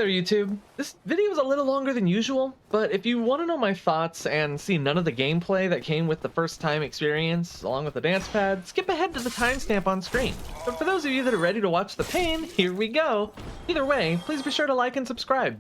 there, YouTube. This video is a little longer than usual, but if you want to know my thoughts and see none of the gameplay that came with the first time experience, along with the dance pad, skip ahead to the timestamp on screen. But for those of you that are ready to watch the pain, here we go. Either way, please be sure to like and subscribe.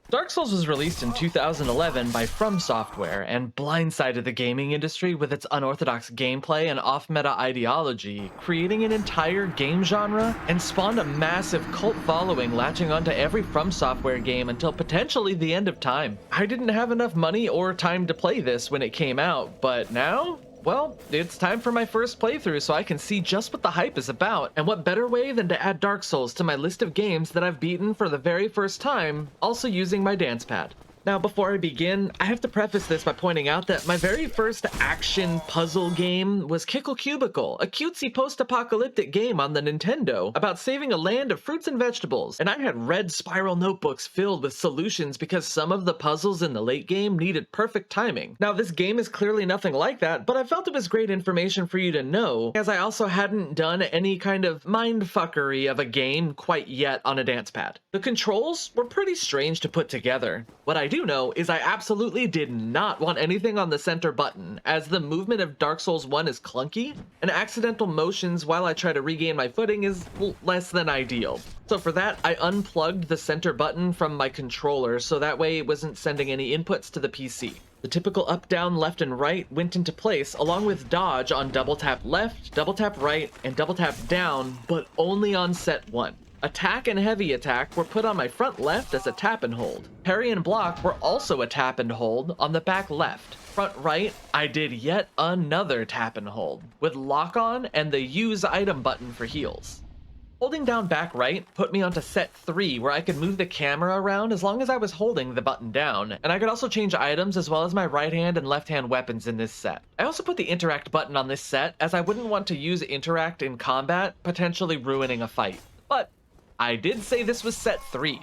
Dark Souls was released in 2011 by From Software and blindsided the gaming industry with its unorthodox gameplay and off-meta ideology, creating an entire game genre and spawned a massive cult following latching onto every From Software game until potentially the end of time. I didn't have enough money or time to play this when it came out, but now? Well, it's time for my first playthrough so I can see just what the hype is about, and what better way than to add Dark Souls to my list of games that I've beaten for the very first time, also using my dance pad. Now, before I begin, I have to preface this by pointing out that my very first action puzzle game was Kickle Cubicle, a cutesy post-apocalyptic game on the Nintendo about saving a land of fruits and vegetables, and I had red spiral notebooks filled with solutions because some of the puzzles in the late game needed perfect timing. Now, this game is clearly nothing like that, but I felt it was great information for you to know, as I also hadn't done any kind of mindfuckery of a game quite yet on a dance pad. The controls were pretty strange to put together. What I do know is I absolutely did not want anything on the center button, as the movement of Dark Souls 1 is clunky, and accidental motions while I try to regain my footing is less than ideal. So for that, I unplugged the center button from my controller so that way it wasn't sending any inputs to the PC. The typical up, down, left, and right went into place, along with dodge on double tap left, double tap right, and double tap down, but only on set 1. Attack and heavy attack were put on my front left as a tap and hold. Parry and block were also a tap and hold on the back left. Front right, I did yet another tap and hold, with lock on and the use item button for heals. Holding down back right put me onto set 3, where I could move the camera around as long as I was holding the button down, and I could also change items as well as my right hand and left hand weapons in this set. I also put the interact button on this set, as I wouldn't want to use interact in combat, potentially ruining a fight. But I did say this was set 3,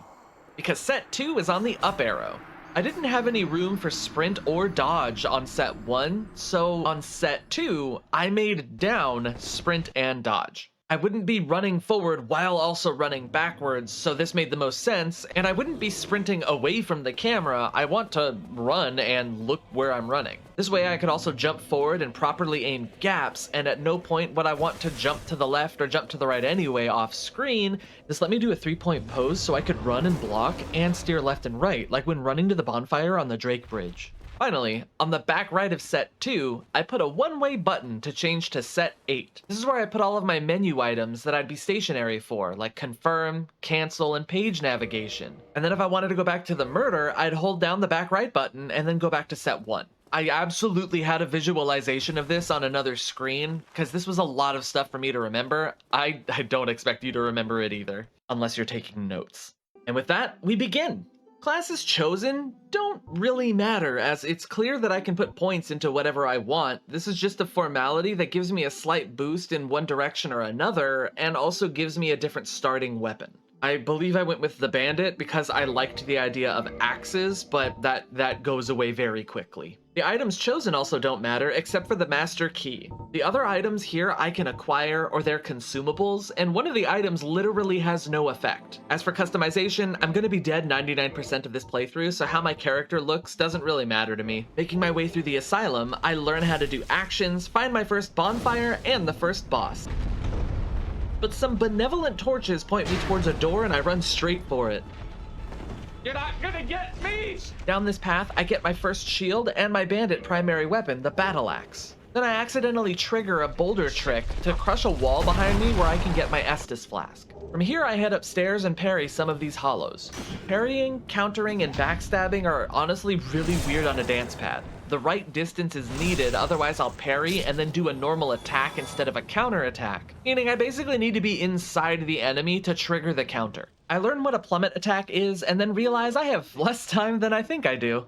because set 2 is on the up arrow. I didn't have any room for sprint or dodge on set 1, so on set 2, I made down sprint and dodge. I wouldn't be running forward while also running backwards, so this made the most sense, and I wouldn't be sprinting away from the camera. I want to run and look where I'm running. This way I could also jump forward and properly aim gaps, and at no point would I want to jump to the left or jump to the right anyway off screen. This let me do a 3-point pose so I could run and block and steer left and right, like when running to the bonfire on the Drake Bridge. Finally, on the back right of set 2, I put a one-way button to change to set 8. This is where I put all of my menu items that I'd be stationary for, like confirm, cancel, and page navigation. And then if I wanted to go back to the murder, I'd hold down the back right button and then go back to set 1. I absolutely had a visualization of this on another screen, because this was a lot of stuff for me to remember. I don't expect you to remember it either, unless you're taking notes. And with that, we begin! Classes chosen don't really matter, as it's clear that I can put points into whatever I want. This is just a formality that gives me a slight boost in one direction or another, and also gives me a different starting weapon. I believe I went with the bandit because I liked the idea of axes, but that goes away very quickly. The items chosen also don't matter, except for the master key. The other items here I can acquire, or they're consumables, and one of the items literally has no effect. As for customization, I'm gonna be dead 99% of this playthrough, so how my character looks doesn't really matter to me. Making my way through the asylum, I learn how to do actions, find my first bonfire, and the first boss. But some benevolent torches point me towards a door and I run straight for it. You're not gonna get me! Down this path, I get my first shield and my bandit primary weapon, the battle axe. Then I accidentally trigger a boulder trick to crush a wall behind me where I can get my Estus flask. From here, I head upstairs and parry some of these hollows. Parrying, countering, and backstabbing are honestly really weird on a dance pad. The right distance is needed, otherwise I'll parry and then do a normal attack instead of a counter attack, meaning I basically need to be inside the enemy to trigger the counter. I learn what a plummet attack is and then realize I have less time than I think I do.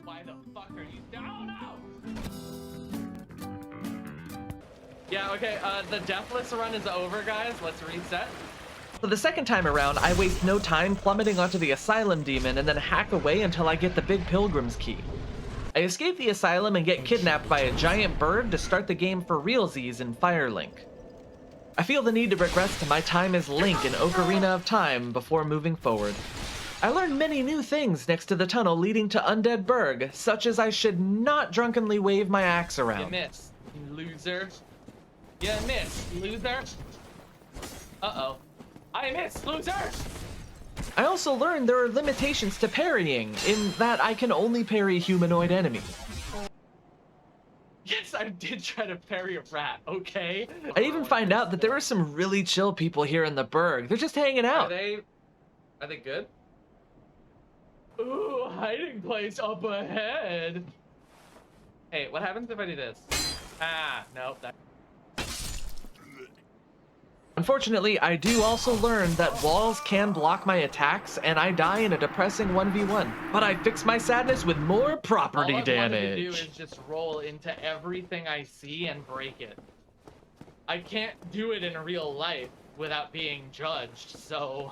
Why the fuck are you down now? Yeah, okay, the Deathless run is over, guys. Let's reset. So the second time around, I waste no time plummeting onto the Asylum Demon and then hack away until I get the Big Pilgrim's Key. I escape the asylum and get kidnapped by a giant bird to start the game for realsies in Firelink. I feel the need to regress to my time as Link in Ocarina of Time before moving forward. I learned many new things next to the tunnel leading to Undead Burg, such as I should not drunkenly wave my axe around. You missed, you loser. You missed, loser. Uh-oh. I missed, loser! I also learned there are limitations to parrying, in that I can only parry humanoid enemies. Yes, I did try to parry a rat, okay? I even find out that there are some really chill people here in the Burg. They're just hanging out. Are they good? Ooh, hiding place up ahead. Hey, what happens if I do this? Ah, nope. Unfortunately, I do also learn that walls can block my attacks, and I die in a depressing 1v1. But I fix my sadness with more property damage. All I wanted to do is just roll into everything I see and break it. I can't do it in real life without being judged, so...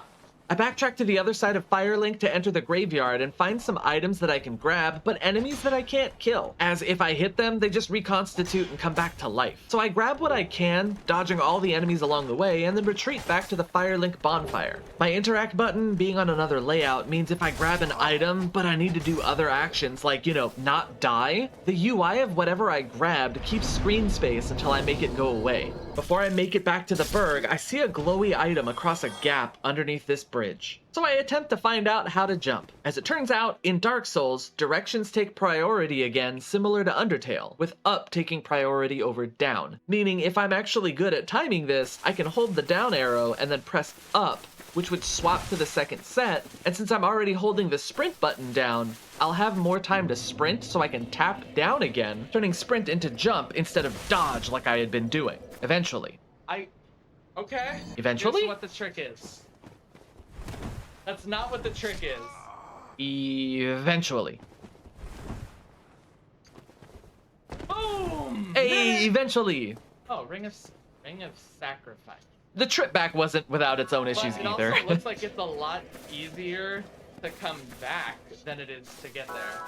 I backtrack to the other side of Firelink to enter the graveyard and find some items that I can grab, but enemies that I can't kill, as if I hit them, they just reconstitute and come back to life. So I grab what I can, dodging all the enemies along the way, and then retreat back to the Firelink bonfire. My interact button being on another layout means if I grab an item, but I need to do other actions like, you know, not die, the UI of whatever I grabbed keeps screen space until I make it go away. Before I make it back to the Burg, I see a glowy item across a gap underneath this bridge. So I attempt to find out how to jump. As it turns out, in Dark Souls, directions take priority again, similar to Undertale, with up taking priority over down. Meaning if I'm actually good at timing this, I can hold the down arrow and then press up, which would swap to the second set, and since I'm already holding the sprint button down, I'll have more time to sprint so I can tap down again, turning sprint into jump instead of dodge like I had been doing. Eventually. Okay. Eventually? Here's what the trick is. That's not what the trick is. Eventually. Boom! Hey, eventually. Oh, ring of sacrifice. The trip back wasn't without its own issues But it either. also looks like it's a lot easier to come back than it is to get there.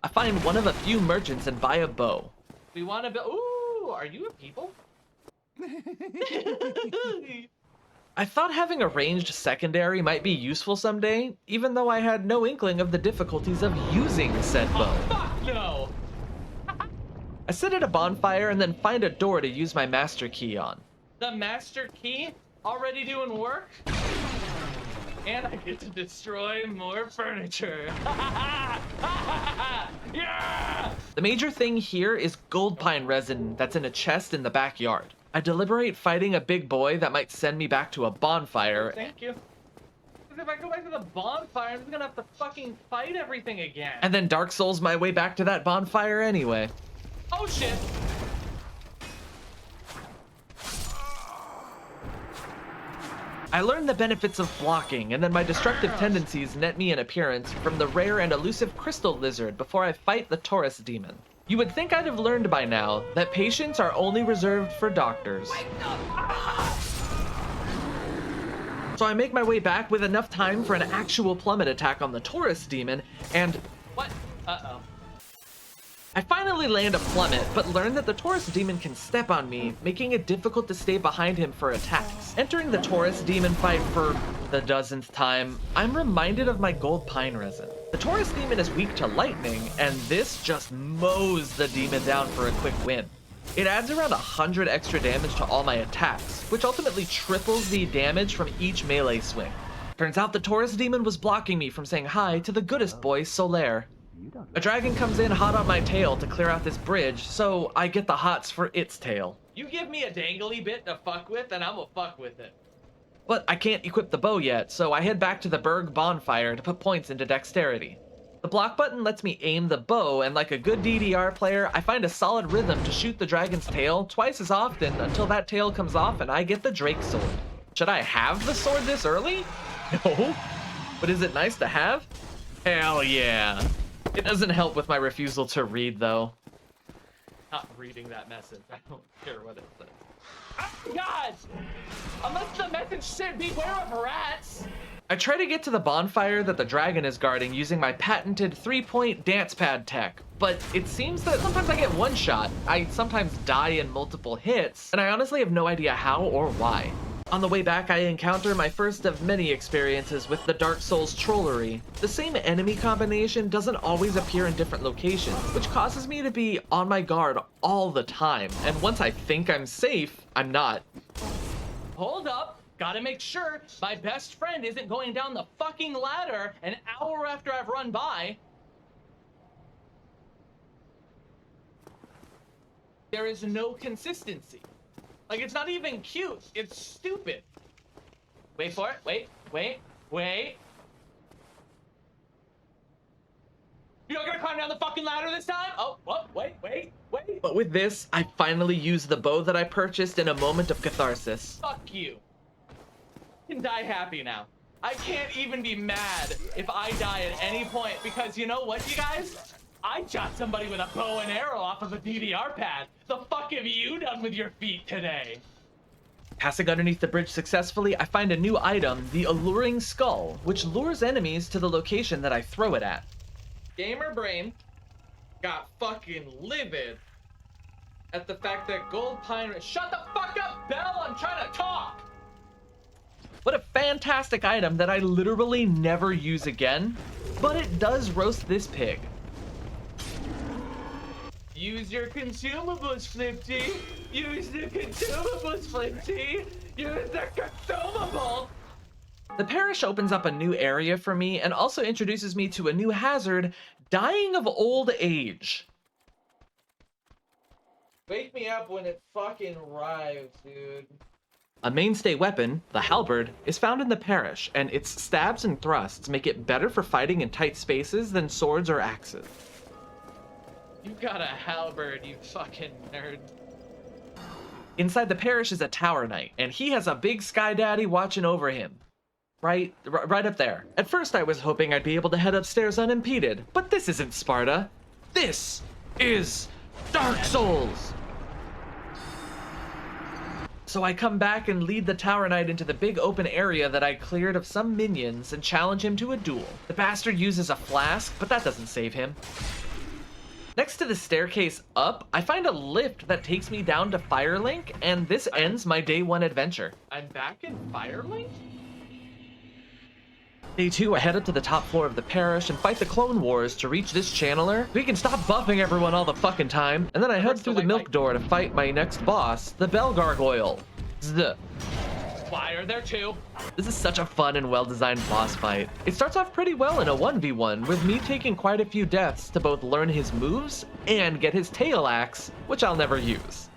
I find one of a few merchants and buy a bow. We want to build. Ooh, are you a people? I thought having a ranged secondary might be useful someday, even though I had no inkling of the difficulties of using said bow. Oh, fuck no! I sit at a bonfire and then find a door to use my master key on. The master key already doing work? And I get to destroy more furniture. Yeah! The major thing here is gold pine resin that's in a chest in the backyard. I deliberate fighting a big boy that might send me back to a bonfire. Thank you. Because if I go back to the bonfire, I'm just gonna have to fucking fight everything again. And then Dark Souls my way back to that bonfire anyway. Oh shit! I learned the benefits of blocking, and then my destructive tendencies net me an appearance from the rare and elusive crystal lizard before I fight the Taurus demon. You would think I'd have learned by now that patients are only reserved for doctors. So I make my way back with enough time for an actual plummet attack on the Taurus demon, and... What? Uh-oh. I finally land a plummet, but learn that the Taurus demon can step on me, making it difficult to stay behind him for attacks. Entering the Taurus demon fight for the dozenth time, I'm reminded of my gold pine resin. The Taurus demon is weak to lightning, and this just mows the demon down for a quick win. It adds around 100 extra damage to all my attacks, which ultimately triples the damage from each melee swing. Turns out the Taurus demon was blocking me from saying hi to the goodest boy, Solaire. A dragon comes in hot on my tail to clear out this bridge, so I get the hots for its tail. You give me a dangly bit to fuck with, and I'm gonna fuck with it. But I can't equip the bow yet, so I head back to the Burg bonfire to put points into dexterity. The block button lets me aim the bow, and like a good DDR player, I find a solid rhythm to shoot the dragon's tail twice as often until that tail comes off and I get the Drake sword. Should I have the sword this early? No. But is it nice to have? Hell yeah. It doesn't help with my refusal to read, though. Not reading that message. I don't care what it says. Oh, God! Unless the message said beware of rats! I try to get to the bonfire that the dragon is guarding using my patented 3-point dance pad tech, but it seems that sometimes I get one shot, I sometimes die in multiple hits, and I honestly have no idea how or why. On the way back, I encounter my first of many experiences with the Dark Souls trollery. The same enemy combination doesn't always appear in different locations, which causes me to be on my guard all the time, and once I think I'm safe, I'm not. Hold up. Gotta make sure my best friend isn't going down the fucking ladder an hour after I've run by. There is no consistency. Like, it's not even cute. It's stupid. Wait for it. Wait. You're not gonna climb down the fucking ladder this time? Oh, what? Wait. But with this, I finally use the bow that I purchased in a moment of catharsis. Fuck you. You can die happy now. I can't even be mad if I die at any point because you know what, you guys? I shot somebody with a bow and arrow off of a DDR pad. The fuck have you done with your feet today? Passing underneath the bridge successfully, I find a new item, the Alluring Skull, which lures enemies to the location that I throw it at. Gamer brain got fucking livid at the fact that Gold Pine... Shut the fuck up, Belle! I'm trying to talk! What a fantastic item that I literally never use again, but it does roast this pig. Use your consumables, Flipty! Use the consumables, Flipty! Use the consumables! The parish opens up a new area for me and also introduces me to a new hazard, dying of old age. Wake me up when it fucking arrives, dude. A mainstay weapon, the halberd, is found in the parish, and its stabs and thrusts make it better for fighting in tight spaces than swords or axes. You got a halberd, you fucking nerd. Inside the parish is a tower knight, and he has a big sky daddy watching over him. Right up there. At first I was hoping I'd be able to head upstairs unimpeded, but this isn't Sparta. This is Dark Souls! So I come back and lead the tower knight into the big open area that I cleared of some minions and challenge him to a duel. The bastard uses a flask, but that doesn't save him. Next to the staircase up, I find a lift that takes me down to Firelink, and this ends my day 1 adventure. I'm back in Firelink? Day 2, I head up to the top floor of the parish and fight the Clone Wars to reach this channeler. We can stop buffing everyone all the fucking time. And then I head through the milk door to fight my next boss, the Bell Gargoyle. Zd. Why are there two? This is such a fun and well-designed boss fight. It starts off pretty well in a 1v1, with me taking quite a few deaths to both learn his moves and get his tail axe, which I'll never use.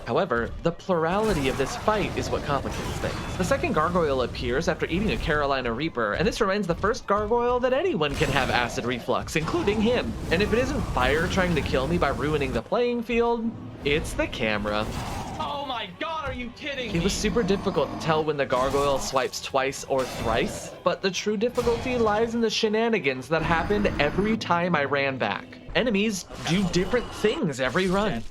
However, the plurality of this fight is what complicates things. The second gargoyle appears after eating a Carolina Reaper, and this remains the first gargoyle that anyone can have acid reflux, including him. And if it isn't fire trying to kill me by ruining the playing field, it's the camera. Oh my god, are you kidding me? It was super difficult to tell when the gargoyle swipes twice or thrice, but the true difficulty lies in the shenanigans that happened every time I ran back. Enemies do different things every run.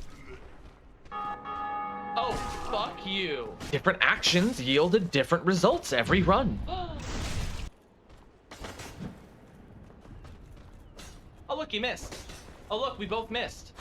Oh, fuck you. Different actions yielded different results every run. Oh look, you missed. Oh look, we both missed.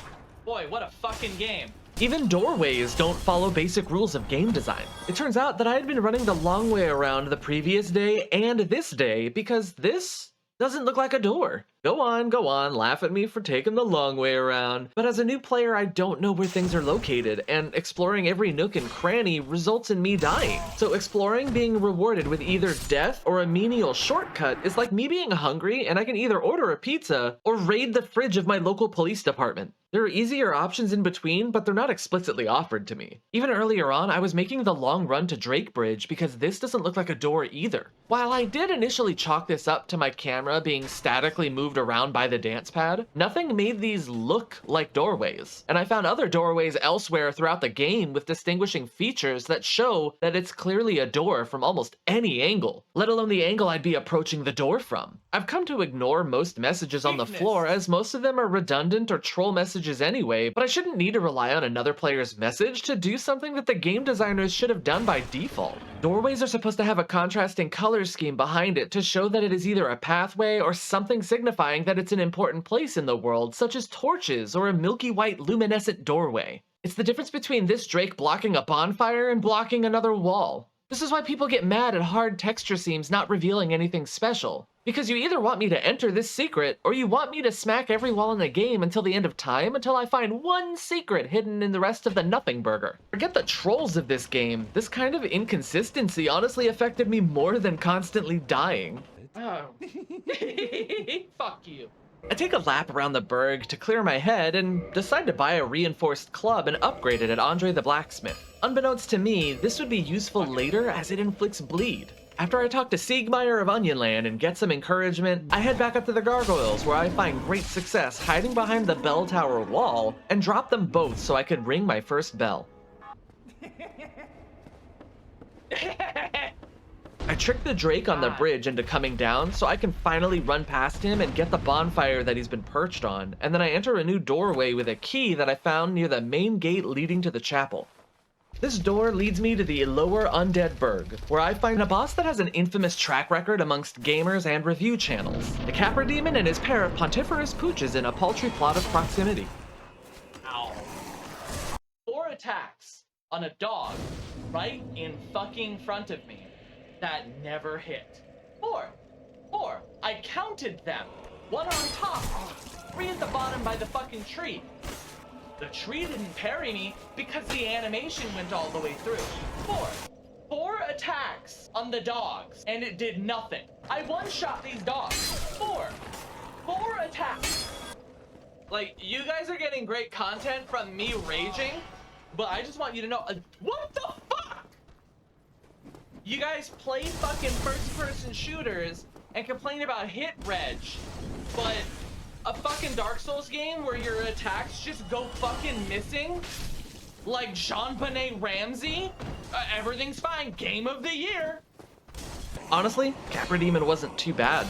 Boy, what a fucking game. Even doorways don't follow basic rules of game design. It turns out that I had been running the long way around the previous day and this day because this doesn't look like a door. Go on, laugh at me for taking the long way around. But as a new player, I don't know where things are located, and exploring every nook and cranny results in me dying. So exploring being rewarded with either death or a menial shortcut is like me being hungry and I can either order a pizza or raid the fridge of my local police department. There are easier options in between, but they're not explicitly offered to me. Even earlier on, I was making the long run to Drake Bridge because this doesn't look like a door either. While I did initially chalk this up to my camera being statically moved around by the dance pad, nothing made these look like doorways. And I found other doorways elsewhere throughout the game with distinguishing features that show that it's clearly a door from almost any angle, let alone the angle I'd be approaching the door from. I've come to ignore most messages on the floor as most of them are redundant or troll messages messages anyway, but I shouldn't need to rely on another player's message to do something that the game designers should have done by default. Doorways are supposed to have a contrasting color scheme behind it to show that it is either a pathway or something signifying that it's an important place in the world, such as torches or a milky white luminescent doorway. It's the difference between this Drake blocking a bonfire and blocking another wall. This is why people get mad at hard texture seams not revealing anything special. Because you either want me to enter this secret, or you want me to smack every wall in the game until the end of time until I find one secret hidden in the rest of the nothing burger. Forget the trolls of this game. This kind of inconsistency honestly affected me more than constantly dying. Oh. Fuck you. I take a lap around the burg to clear my head and decide to buy a reinforced club and upgrade it at Andre the Blacksmith. Unbeknownst to me, this would be useful later as it inflicts bleed. After I talk to Siegmeyer of Onionland and get some encouragement, I head back up to the gargoyles where I find great success hiding behind the bell tower wall and drop them both so I could ring my first bell. I trick the Drake on the bridge into coming down so I can finally run past him and get the bonfire that he's been perched on, and then I enter a new doorway with a key that I found near the main gate leading to the chapel. This door leads me to the lower Undead Burg, where I find a boss that has an infamous track record amongst gamers and review channels. The Capra Demon and his pair of pontiferous pooches in a paltry plot of proximity. Ow. 4 attacks on a dog right in fucking front of me. That never hit. 4. I counted them. 1 on top, 3 at the bottom by the fucking tree. The tree didn't parry me because the animation went all the way through. 4 attacks on the dogs, and it did nothing. I one-shot these dogs. 4 attacks. Like, you guys are getting great content from me raging, but I just want you to know, what the fuck? You guys play fucking first-person shooters and complain about hit reg, but a fucking Dark Souls game where your attacks just go fucking missing? Like Jean-Benet Ramsey? Everything's fine. Game of the year. Honestly, Capra Demon wasn't too bad.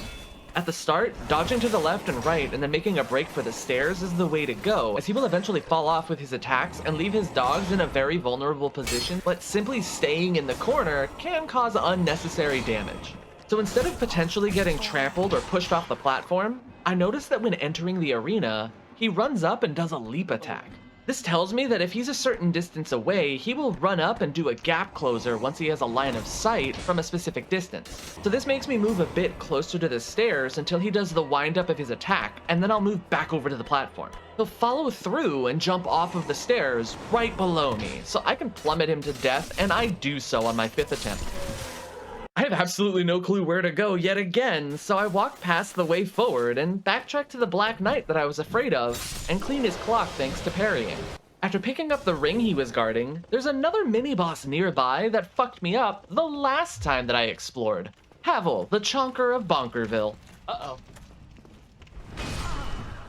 At the start, dodging to the left and right and then making a break for the stairs is the way to go, as he will eventually fall off with his attacks and leave his dogs in a very vulnerable position, but simply staying in the corner can cause unnecessary damage. So instead of potentially getting trampled or pushed off the platform, I noticed that when entering the arena, he runs up and does a leap attack. This tells me that if he's a certain distance away, he will run up and do a gap closer once he has a line of sight from a specific distance. So this makes me move a bit closer to the stairs until he does the wind up of his attack, and then I'll move back over to the platform. He'll follow through and jump off of the stairs right below me, so I can plummet him to death, and I do so on my 5th attempt. I have absolutely no clue where to go yet again, so I walk past the way forward and backtrack to the Black Knight that I was afraid of, and clean his clock thanks to parrying. After picking up the ring he was guarding, there's another mini-boss nearby that fucked me up the last time that I explored. Havel, the Chonker of Bonkerville. Uh-oh.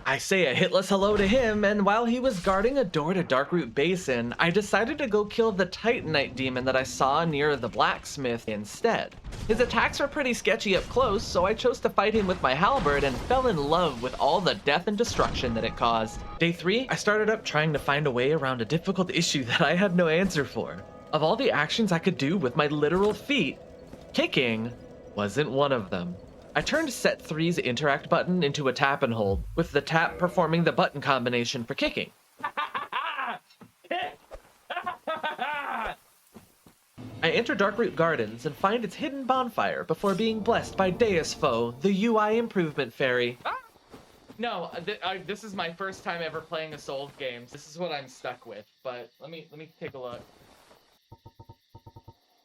I say a hitless hello to him, and while he was guarding a door to Darkroot Basin, I decided to go kill the Titanite demon that I saw near the blacksmith instead. His attacks are pretty sketchy up close, so I chose to fight him with my halberd and fell in love with all the death and destruction that it caused. Day 3, I started up trying to find a way around a difficult issue that I had no answer for. Of all the actions I could do with my literal feet, kicking wasn't one of them. I turned Set 3's interact button into a tap and hold, with the tap performing the button combination for kicking. I enter Darkroot Gardens and find its hidden bonfire before being blessed by Deus Foe, the UI improvement fairy. No, this is my first time ever playing a Souls game. This is what I'm stuck with, but let me take a look.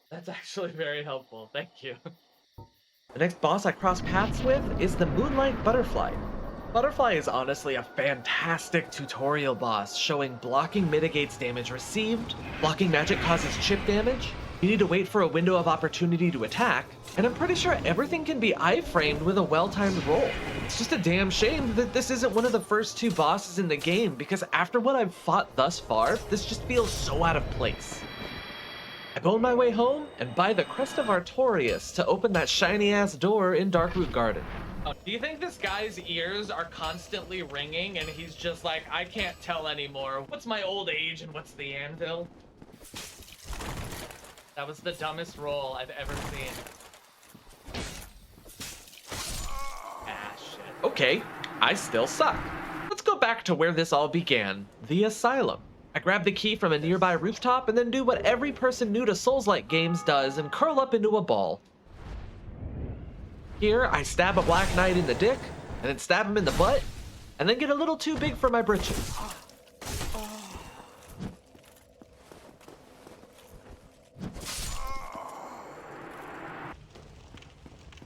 That's actually very helpful. Thank you. The next boss I cross paths with is the Moonlight Butterfly. Butterfly is honestly a fantastic tutorial boss, showing blocking mitigates damage received, blocking magic causes chip damage, you need to wait for a window of opportunity to attack, and I'm pretty sure everything can be iframed with a well-timed roll. It's just a damn shame that this isn't one of the first 2 bosses in the game, because after what I've fought thus far, this just feels so out of place. I bone my way home and buy the Crest of Artorias to open that shiny-ass door in Darkroot Garden. Oh, do you think this guy's ears are constantly ringing and he's just like, I can't tell anymore. What's my old age and what's the anvil? That was the dumbest roll I've ever seen. Ah, shit. Okay, I still suck. Let's go back to where this all began, the asylum. I grab the key from a nearby rooftop and then do what every person new to Souls-like games does and curl up into a ball. Here, I stab a Black Knight in the dick, and then stab him in the butt, and then get a little too big for my britches.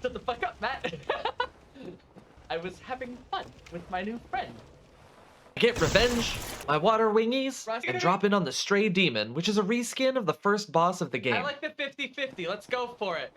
Shut the fuck up, Matt. I was having fun with my new friend. I get revenge, my water wingies, and drop in on the Stray Demon, which is a reskin of the first boss of the game. I like the 50-50. Let's go for it.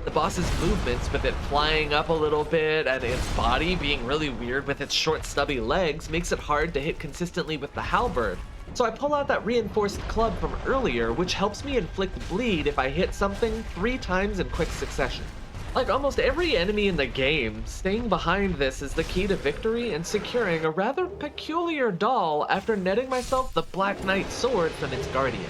The boss's movements, with it flying up a little bit and its body being really weird with its short stubby legs, makes it hard to hit consistently with the halberd. So I pull out that reinforced club from earlier, which helps me inflict bleed if I hit something 3 times in quick succession. Like almost every enemy in the game, staying behind this is the key to victory and securing a rather peculiar doll after netting myself the Black Knight sword from its guardian.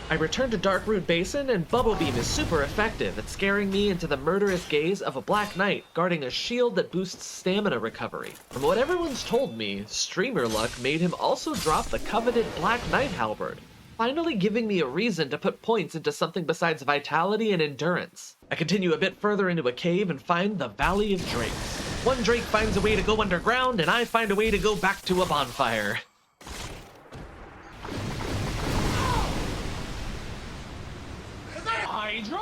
I return to Darkroot Basin, and Bubble Beam is super effective at scaring me into the murderous gaze of a Black Knight guarding a shield that boosts stamina recovery. From what everyone's told me, streamer luck made him also drop the coveted Black Knight halberd, finally giving me a reason to put points into something besides vitality and endurance. I continue a bit further into a cave and find the Valley of Drakes. One Drake finds a way to go underground, and I find a way to go back to a bonfire. Hydra?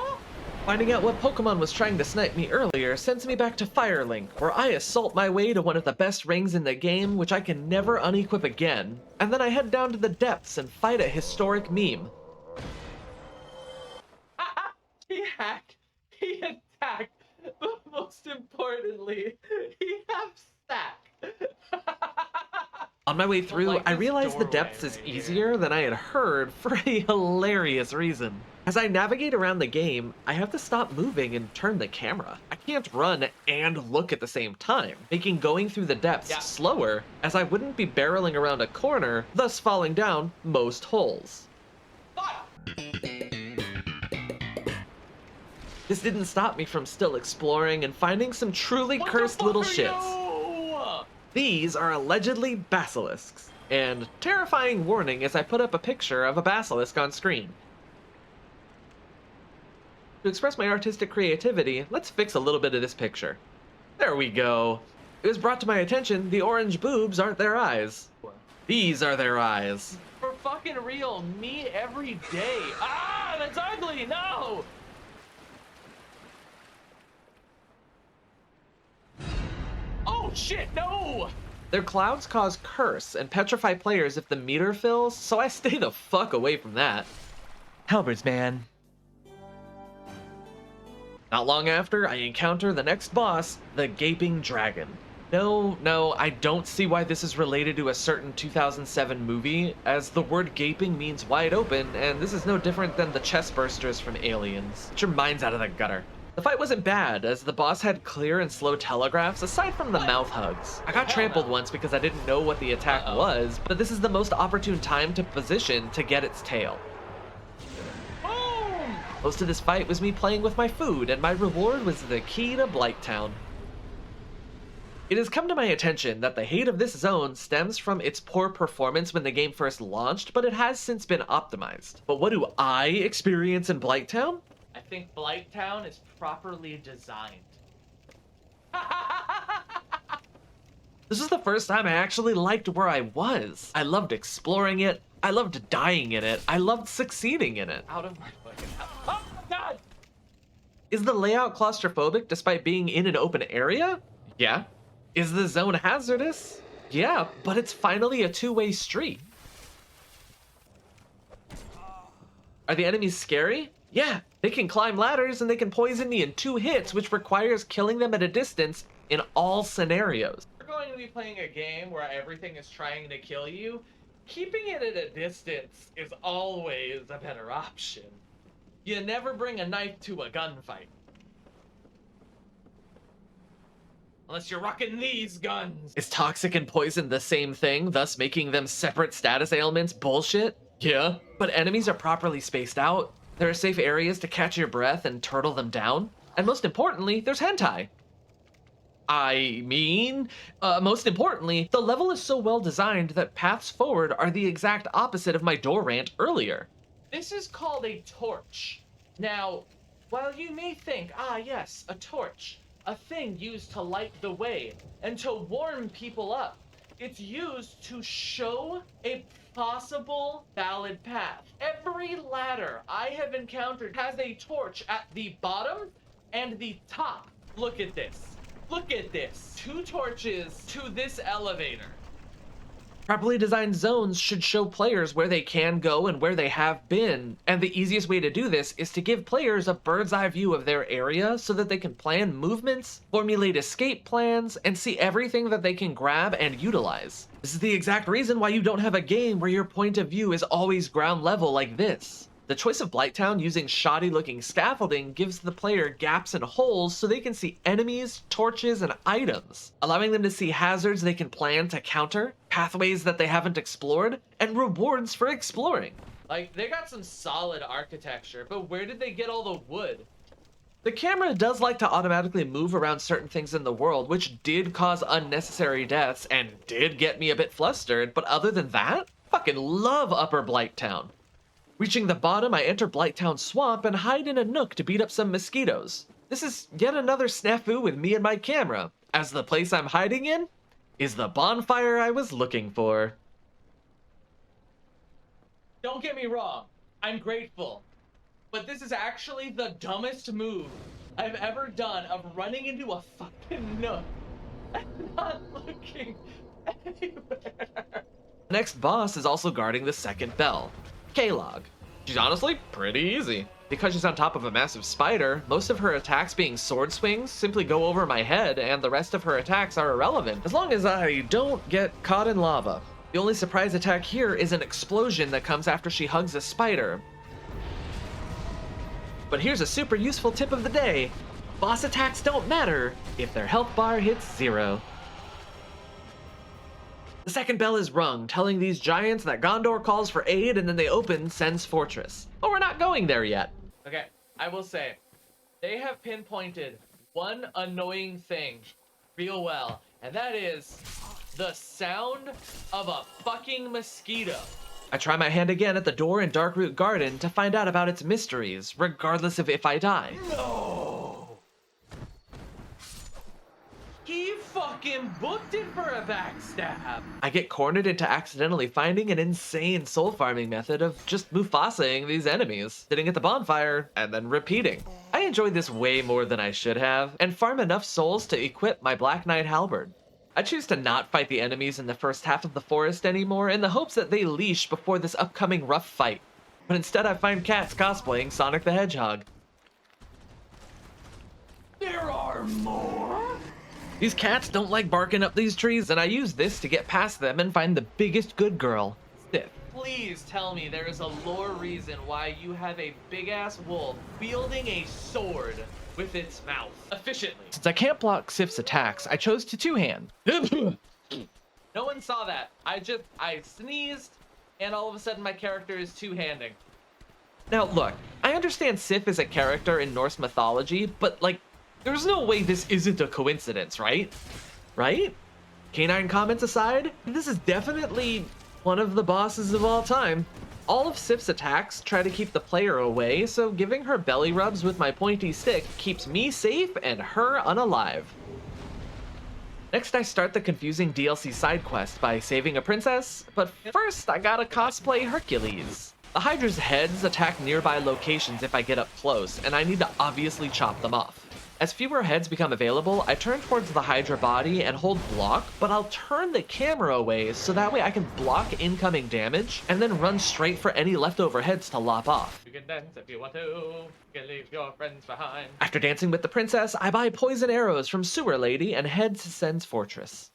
Finding out what Pokemon was trying to snipe me earlier sends me back to Firelink, where I assault my way to one of the best rings in the game, which I can never unequip again, and then I head down to the depths and fight a historic meme. He hacked, he attacked, but most importantly, he have stack. On my way through, like I this realized the doorway depths is right here. easier than I had heard for a hilarious reason. As I navigate around the game, I have to stop moving and turn the camera. I can't run and look at the same time, making going through the depths slower, as I wouldn't be barreling around a corner, thus falling down most holes. Fuck! This didn't stop me from still exploring and finding some truly What cursed the fuck little are shits. you? These are allegedly basilisks, and terrifying warning as I put up a picture of a basilisk on screen. To express my artistic creativity, let's fix a little bit of this picture. There we go. It was brought to my attention the orange boobs aren't their eyes. These are their eyes. For fucking real, me every day. Ah, that's ugly, no! Oh shit, no! Their clouds cause curse and petrify players if the meter fills, so I stay the fuck away from that. Halberds, man. Not long after, I encounter the next boss, the Gaping Dragon. No, I don't see why this is related to a certain 2007 movie, as the word gaping means wide open, and this is no different than the chest bursters from Aliens. Get your minds out of the gutter. The fight wasn't bad, as the boss had clear and slow telegraphs aside from the mouth hugs. I got trampled once because I didn't know what the attack was, but this is the most opportune time to position to get its tail. Boom! Most of this fight was me playing with my food, and my reward was the key to Blighttown. It has come to my attention that the hate of this zone stems from its poor performance when the game first launched, but it has since been optimized. But what do I experience in Blighttown? I think Blighttown is properly designed. This was the first time I actually liked where I was. I loved exploring it, I loved dying in it, I loved succeeding in it. Out of my fucking house. Oh my god! Is the layout claustrophobic despite being in an open area? Yeah. Is the zone hazardous? Yeah, but it's finally a two-way street. Are the enemies scary? Yeah, they can climb ladders and they can poison me in 2 hits, which requires killing them at a distance in all scenarios. We're going to be playing a game where everything is trying to kill you. Keeping it at a distance is always a better option. You never bring a knife to a gunfight. Unless you're rocking these guns. Is toxic and poison the same thing, thus making them separate status ailments bullshit? Yeah. But enemies are properly spaced out. There are safe areas to catch your breath and turtle them down. And most importantly, there's hentai. Most importantly, the level is so well designed that paths forward are the exact opposite of my door rant earlier. This is called a torch. Now, while you may think, yes, a torch, a thing used to light the way and to warm people up, it's used to show a possible valid path. Every ladder I have encountered has a torch at the bottom and the top. Look at this. Look at this. 2 torches to this elevator. Properly designed zones should show players where they can go and where they have been, and the easiest way to do this is to give players a bird's eye view of their area so that they can plan movements, formulate escape plans, and see everything that they can grab and utilize. This is the exact reason why you don't have a game where your point of view is always ground level like this. The choice of Blighttown using shoddy looking scaffolding gives the player gaps and holes so they can see enemies, torches, and items, allowing them to see hazards they can plan to counter, pathways that they haven't explored, and rewards for exploring. Like, they got some solid architecture, but where did they get all the wood? The camera does like to automatically move around certain things in the world, which did cause unnecessary deaths and did get me a bit flustered, but other than that, fucking love Upper Blighttown. Reaching the bottom, I enter Blighttown Swamp and hide in a nook to beat up some mosquitoes. This is yet another snafu with me and my camera, as the place I'm hiding in is the bonfire I was looking for. Don't get me wrong, I'm grateful, but this is actually the dumbest move I've ever done of running into a fucking nook and not looking anywhere. The next boss is also guarding the second bell, K-Log. She's honestly pretty easy. Because she's on top of a massive spider, most of her attacks being sword swings simply go over my head, and the rest of her attacks are irrelevant, as long as I don't get caught in lava. The only surprise attack here is an explosion that comes after she hugs a spider. But here's a super useful tip of the day. Boss attacks don't matter if their health bar hits 0. The second bell is rung, telling these giants that Gondor calls for aid, and then they open Sen's fortress. But we're not going there yet. Okay, I will say, they have pinpointed one annoying thing real well, and that is the sound of a fucking mosquito. I try my hand again at the door in Darkroot Garden to find out about its mysteries, regardless of if I die. No! He fucking booked it for a backstab. I get cornered into accidentally finding an insane soul farming method of just Mufasaing these enemies, sitting at the bonfire, and then repeating. I enjoyed this way more than I should have, and farm enough souls to equip my Black Knight halberd. I choose to not fight the enemies in the first half of the forest anymore in the hopes that they leash before this upcoming rough fight. But instead I find cats cosplaying Sonic the Hedgehog. There are more? These cats don't like barking up these trees, and I use this to get past them and find the biggest good girl, Sif. Please tell me there is a lore reason why you have a big-ass wolf wielding a sword with its mouth efficiently. Since I can't block Sif's attacks, I chose to two-hand. No one saw that. I sneezed, and all of a sudden my character is two-handing. Now look, I understand Sif is a character in Norse mythology, but like, there's no way this isn't a coincidence, right? Right? Canine comments aside, this is definitely one of the bosses of all time. All of Sif's attacks try to keep the player away, so giving her belly rubs with my pointy stick keeps me safe and her unalive. Next, I start the confusing DLC side quest by saving a princess, but first I gotta cosplay Hercules. The Hydra's heads attack nearby locations if I get up close, and I need to obviously chop them off. As fewer heads become available, I turn towards the Hydra body and hold block, but I'll turn the camera away so that way I can block incoming damage and then run straight for any leftover heads to lop off. You can dance if you want to. You can leave your friends behind. After dancing with the princess, I buy poison arrows from Sewer Lady and head to Sen's fortress.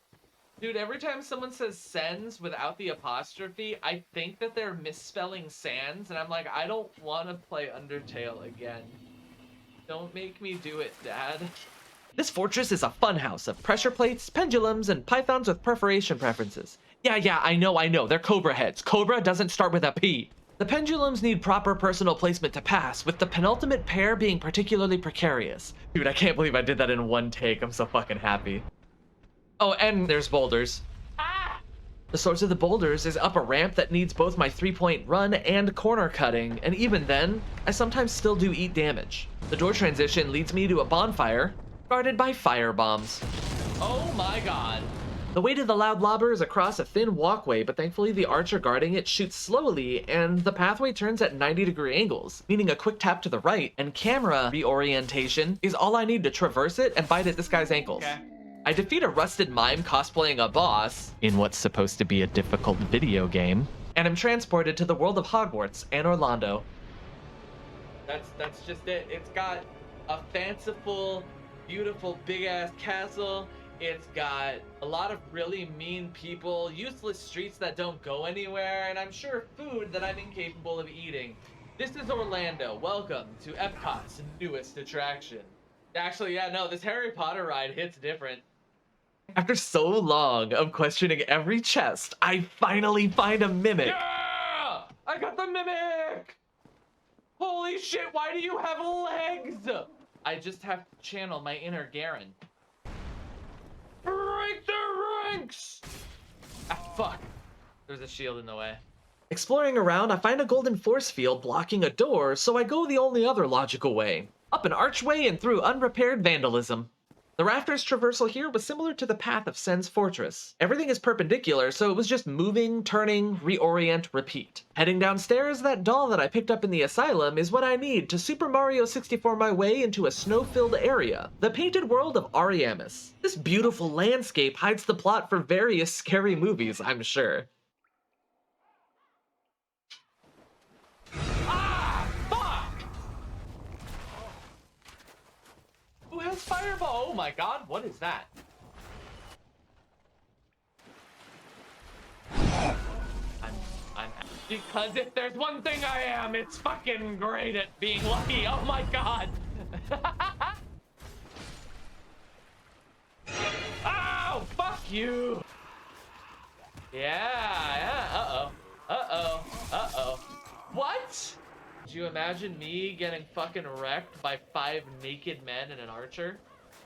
Dude, every time someone says Sens without the apostrophe, I think that they're misspelling Sans, and I'm like, I don't want to play Undertale again. Don't make me do it, Dad. This fortress is a funhouse of pressure plates, pendulums, and pythons with perforation preferences. Yeah, I know, they're cobra heads. Cobra doesn't start with a P. The pendulums need proper personal placement to pass, with the penultimate pair being particularly precarious. Dude, I can't believe I did that in one take. I'm so fucking happy. Oh, and there's boulders. Ah! The source of the boulders is up a ramp that needs both my 3-point run and corner cutting, and even then, I sometimes still do eat damage. The door transition leads me to a bonfire, guarded by fire bombs. Oh my god. The way to the loud lobber is across a thin walkway, but thankfully the archer guarding it shoots slowly, and the pathway turns at 90-degree angles, meaning a quick tap to the right, and camera reorientation is all I need to traverse it and bite at this guy's ankles. Okay. I defeat a rusted mime cosplaying a boss, in what's supposed to be a difficult video game, and I'm transported to the world of Hogwarts and Orlando. That's just it. It's got a fanciful, beautiful, big-ass castle. It's got a lot of really mean people, useless streets that don't go anywhere, and I'm sure food that I'm incapable of eating. This is Orlando. Welcome to Epcot's newest attraction. Actually, yeah, no, this Harry Potter ride hits different. After so long of questioning every chest, I finally find a mimic. Yeah! I got the mimic! Holy shit, why do you have legs? I just have to channel my inner Garen. Break the ranks! Ah, fuck. There's a shield in the way. Exploring around, I find a golden force field blocking a door, so I go the only other logical way. Up an archway and through unrepaired vandalism. The rafters traversal here was similar to the path of Sen's fortress. Everything is perpendicular, so it was just moving, turning, reorient, repeat. Heading downstairs, that doll that I picked up in the asylum is what I need to Super Mario 64 my way into a snow-filled area, the painted world of Ariamis. This beautiful landscape hides the plot for various scary movies, I'm sure. Ah! Fuck! Who has fireball? Oh my god, what is that? I'm because if there's one thing I am, it's fucking great at being lucky. Oh my god. Oh, fuck you. Yeah, uh-oh. What? Did you imagine me getting fucking wrecked by 5 naked men and an archer?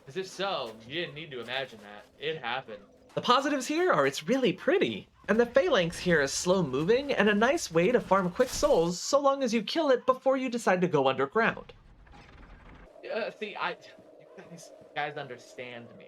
Because if so, you didn't need to imagine that. It happened. The positives here are it's really pretty, and the phalanx here is slow moving and a nice way to farm quick souls so long as you kill it before you decide to go underground. See, you guys understand me.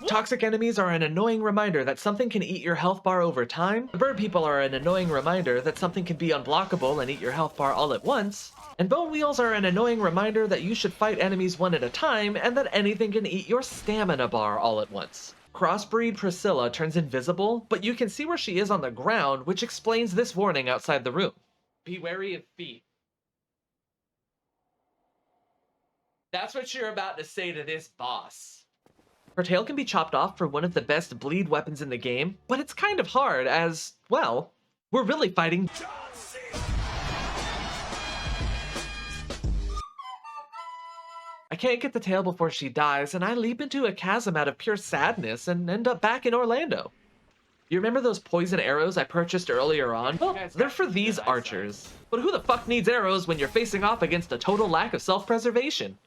Toxic enemies are an annoying reminder that something can eat your health bar over time. The bird people are an annoying reminder that something can be unblockable and eat your health bar all at once. And bone wheels are an annoying reminder that you should fight enemies one at a time and that anything can eat your stamina bar all at once. Crossbreed Priscilla turns invisible, but you can see where she is on the ground, which explains this warning outside the room. Be wary of feet. That's what you're about to say to this boss. Her tail can be chopped off for one of the best bleed weapons in the game, but it's kind of hard as, well, we're really fighting. I can't get the tail before she dies, and I leap into a chasm out of pure sadness and end up back in Orlando. You remember those poison arrows I purchased earlier on? Well, they're for these archers. But who the fuck needs arrows when you're facing off against a total lack of self-preservation?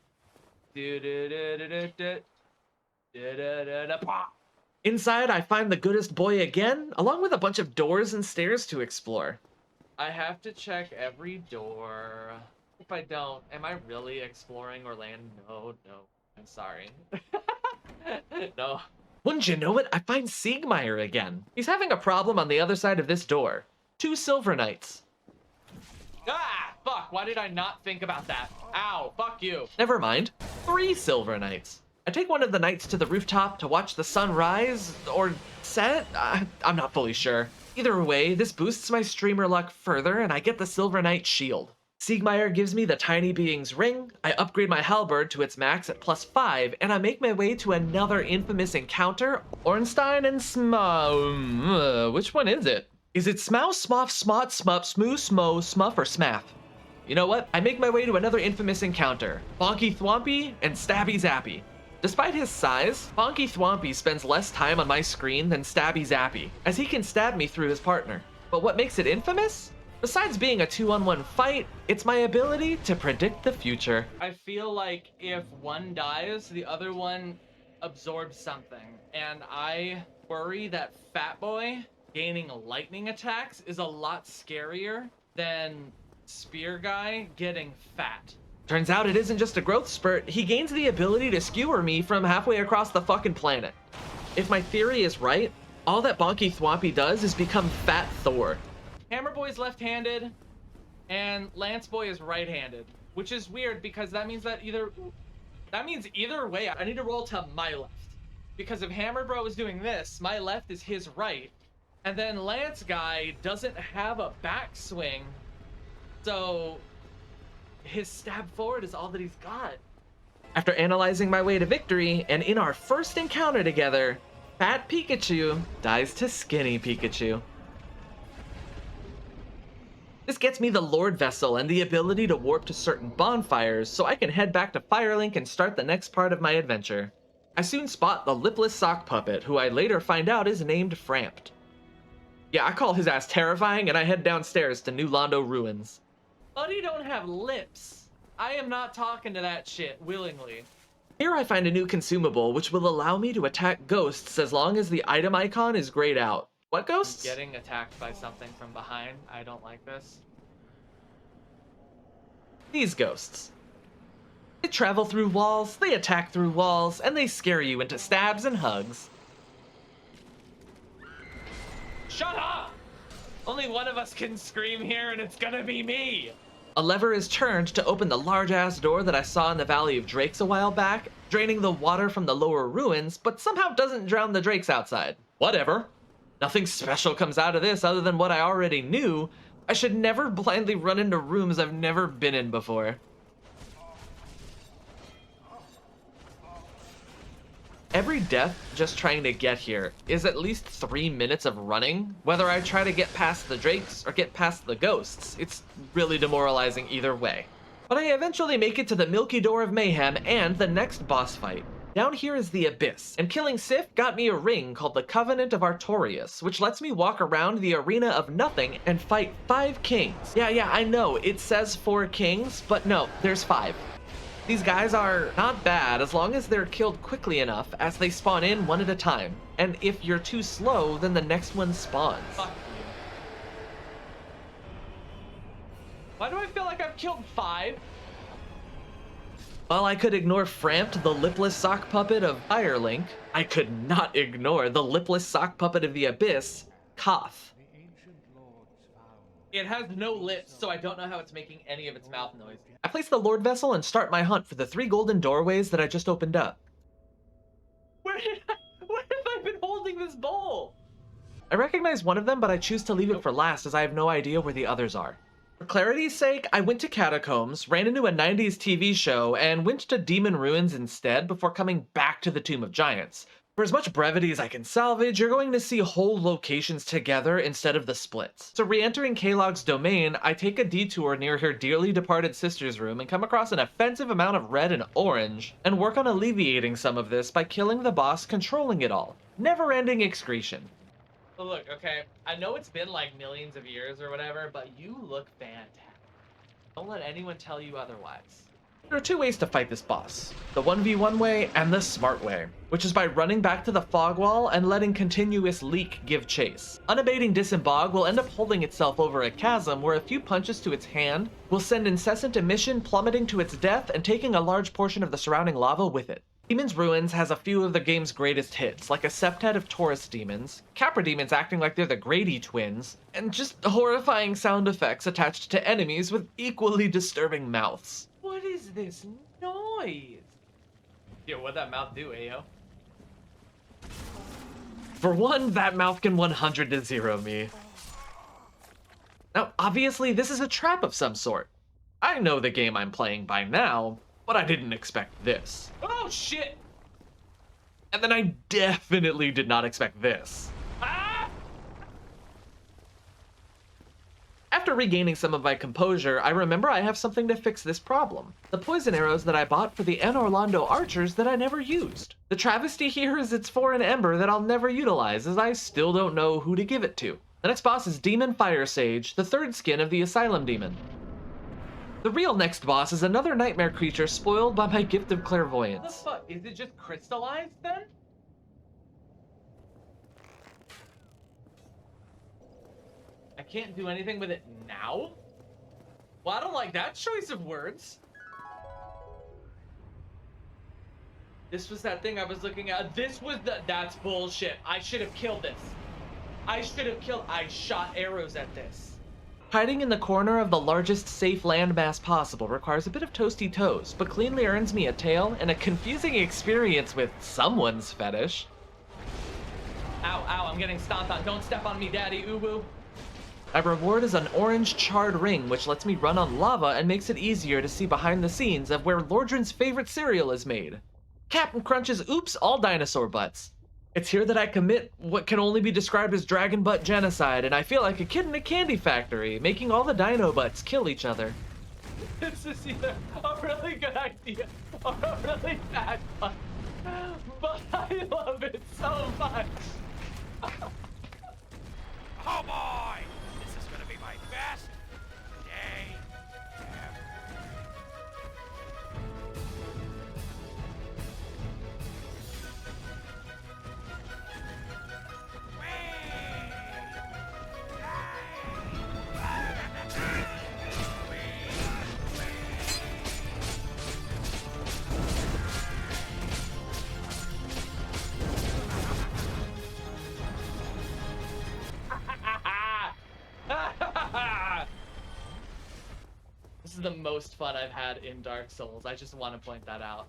Inside, I find the goodest boy again, along with a bunch of doors and stairs to explore. I have to check every door. If I don't, am I really exploring Orlando? No, I'm sorry. No. Wouldn't you know it, I find Siegmeyer again. He's having a problem on the other side of this door. 2 Silver Knights. Ah, fuck, why did I not think about that? Ow, fuck you. Never mind, 3 Silver Knights. I take one of the knights to the rooftop to watch the sun rise, or set? I'm not fully sure. Either way, this boosts my streamer luck further and I get the Silver Knight shield. Siegmeyer gives me the Tiny Being's ring, I upgrade my halberd to its max at +5, and I make my way to another infamous encounter, Ornstein and which one is it? Is it Smough, Smoff, Smot, Smup, Smoo, Smo, Smuff, or Smaff? You know what? I make my way to another infamous encounter, Bonky Thwompy and Stabby Zappy. Despite his size, Bonky Thwompy spends less time on my screen than Stabby Zappy, as he can stab me through his partner. But what makes it infamous? Besides being a 2-on-1 fight, it's my ability to predict the future. I feel like if one dies, the other one absorbs something. And I worry that Fat Boy gaining lightning attacks is a lot scarier than Spear Guy getting fat. Turns out it isn't just a growth spurt, he gains the ability to skewer me from halfway across the fucking planet. If my theory is right, all that Bonky Thwompy does is become Fat Thor. Hammer Boy's left-handed, and Lance Boy is right-handed, which is weird because that means either way I need to roll to my left. Because if Hammer Bro is doing this, my left is his right, and then Lance Guy doesn't have a backswing, so his stab forward is all that he's got. After analyzing my way to victory, and in our first encounter together, Fat Pikachu dies to Skinny Pikachu. This gets me the Lord Vessel and the ability to warp to certain bonfires so I can head back to Firelink and start the next part of my adventure. I soon spot the lipless sock puppet, who I later find out is named Framped. Yeah, I call his ass terrifying and I head downstairs to New Londo Ruins. Buddy don't have lips. I am not talking to that shit willingly. Here I find a new consumable which will allow me to attack ghosts as long as the item icon is grayed out. What ghosts? Getting attacked by something from behind. I don't like this. These ghosts. They travel through walls, they attack through walls, and they scare you into stabs and hugs. Shut up! Only one of us can scream here and it's gonna be me! A lever is turned to open the large-ass door that I saw in the Valley of Drakes a while back, draining the water from the lower ruins, but somehow doesn't drown the drakes outside. Whatever. Nothing special comes out of this other than what I already knew. I should never blindly run into rooms I've never been in before. Every death just trying to get here is at least 3 minutes of running. Whether I try to get past the drakes or get past the ghosts, it's really demoralizing either way. But I eventually make it to the Milky Door of Mayhem and the next boss fight. Down here is the Abyss, and killing Sif got me a ring called the Covenant of Artorias, which lets me walk around the Arena of Nothing and fight 5 kings. Yeah, I know, it says 4 kings, but no, there's 5. These guys are not bad as long as they're killed quickly enough as they spawn in one at a time. And if you're too slow, then the next one spawns. Fuck you. Why do I feel like I've killed 5? While I could ignore Framped, the lipless sock puppet of Firelink, I could not ignore the lipless sock puppet of the Abyss, Koth. It has no lips, so I don't know how it's making any of its mouth noise. I place the Lord Vessel and start my hunt for the 3 golden doorways that I just opened up. Where have I been holding this bowl? I recognize one of them, but I choose to leave it for last as I have no idea where the others are. For clarity's sake, I went to Catacombs, ran into a 90s TV show, and went to Demon Ruins instead before coming back to the Tomb of Giants. For as much brevity as I can salvage, you're going to see whole locations together instead of the splits. So re-entering Kalog's domain, I take a detour near her dearly departed sister's room and come across an offensive amount of red and orange, and work on alleviating some of this by killing the boss controlling it all. Never-ending excretion. So look, okay, I know it's been like millions of years or whatever, but you look fantastic. Don't let anyone tell you otherwise. There are 2 ways to fight this boss, the 1v1 way and the smart way, which is by running back to the fog wall and letting continuous leak give chase. Unabating Disembog will end up holding itself over a chasm where a few punches to its hand will send incessant emission plummeting to its death and taking a large portion of the surrounding lava with it. Demon's Ruins has a few of the game's greatest hits, like a septet of Taurus demons, Capra demons acting like they're the Grady twins, and just horrifying sound effects attached to enemies with equally disturbing mouths. What is this noise? Yo, what'd that mouth do, Ayo? For one, that mouth can 100 to 0 me. Now, obviously, this is a trap of some sort. I know the game I'm playing by now, but I didn't expect this. Oh, shit! And then I definitely did not expect this. Ah! After After regaining some of my composure, I remember I have something to fix this problem. The poison arrows that I bought for the N. Orlando archers that I never used. The travesty here is it's for an ember that I'll never utilize, as I still don't know who to give it to. The next boss is Demon Fire Sage, the third skin of the Asylum Demon. The real next boss is another nightmare creature spoiled by my gift of clairvoyance. What the fuck? Is it just crystallized then? I can't do anything with it now? Well, I don't like that choice of words. This was that thing I was looking at. That's bullshit. I should have killed this. I shot arrows at this. Hiding in the corner of the largest safe landmass possible requires a bit of toasty toes, but cleanly earns me a tail and a confusing experience with someone's fetish. Ow, ow, I'm getting stomped on. Don't step on me, daddy, uwu. My reward is an orange charred ring, which lets me run on lava and makes it easier to see behind the scenes of where Lordran's favorite cereal is made. Captain Crunch's Oops All Dinosaur Butts. It's here that I commit what can only be described as dragon butt genocide, and I feel like a kid in a candy factory, making all the dino butts kill each other. This is either a really good idea or a really bad one, but I love it so much. Oh boy! This is gonna be my best day ever. This is the most fun I've had in Dark Souls. I just want to point that out.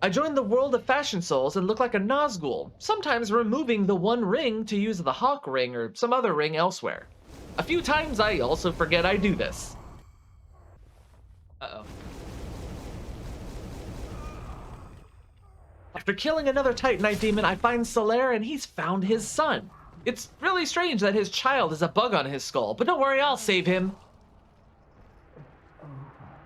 I joined the world of Fashion Souls and look like a Nazgul, sometimes removing the one ring to use the Hawk ring or some other ring elsewhere. A few times I also forget I do this. Uh-oh. After killing another Titanite demon, I find Solaire and he's found his son. It's really strange that his child is a bug on his skull, but don't worry, I'll save him.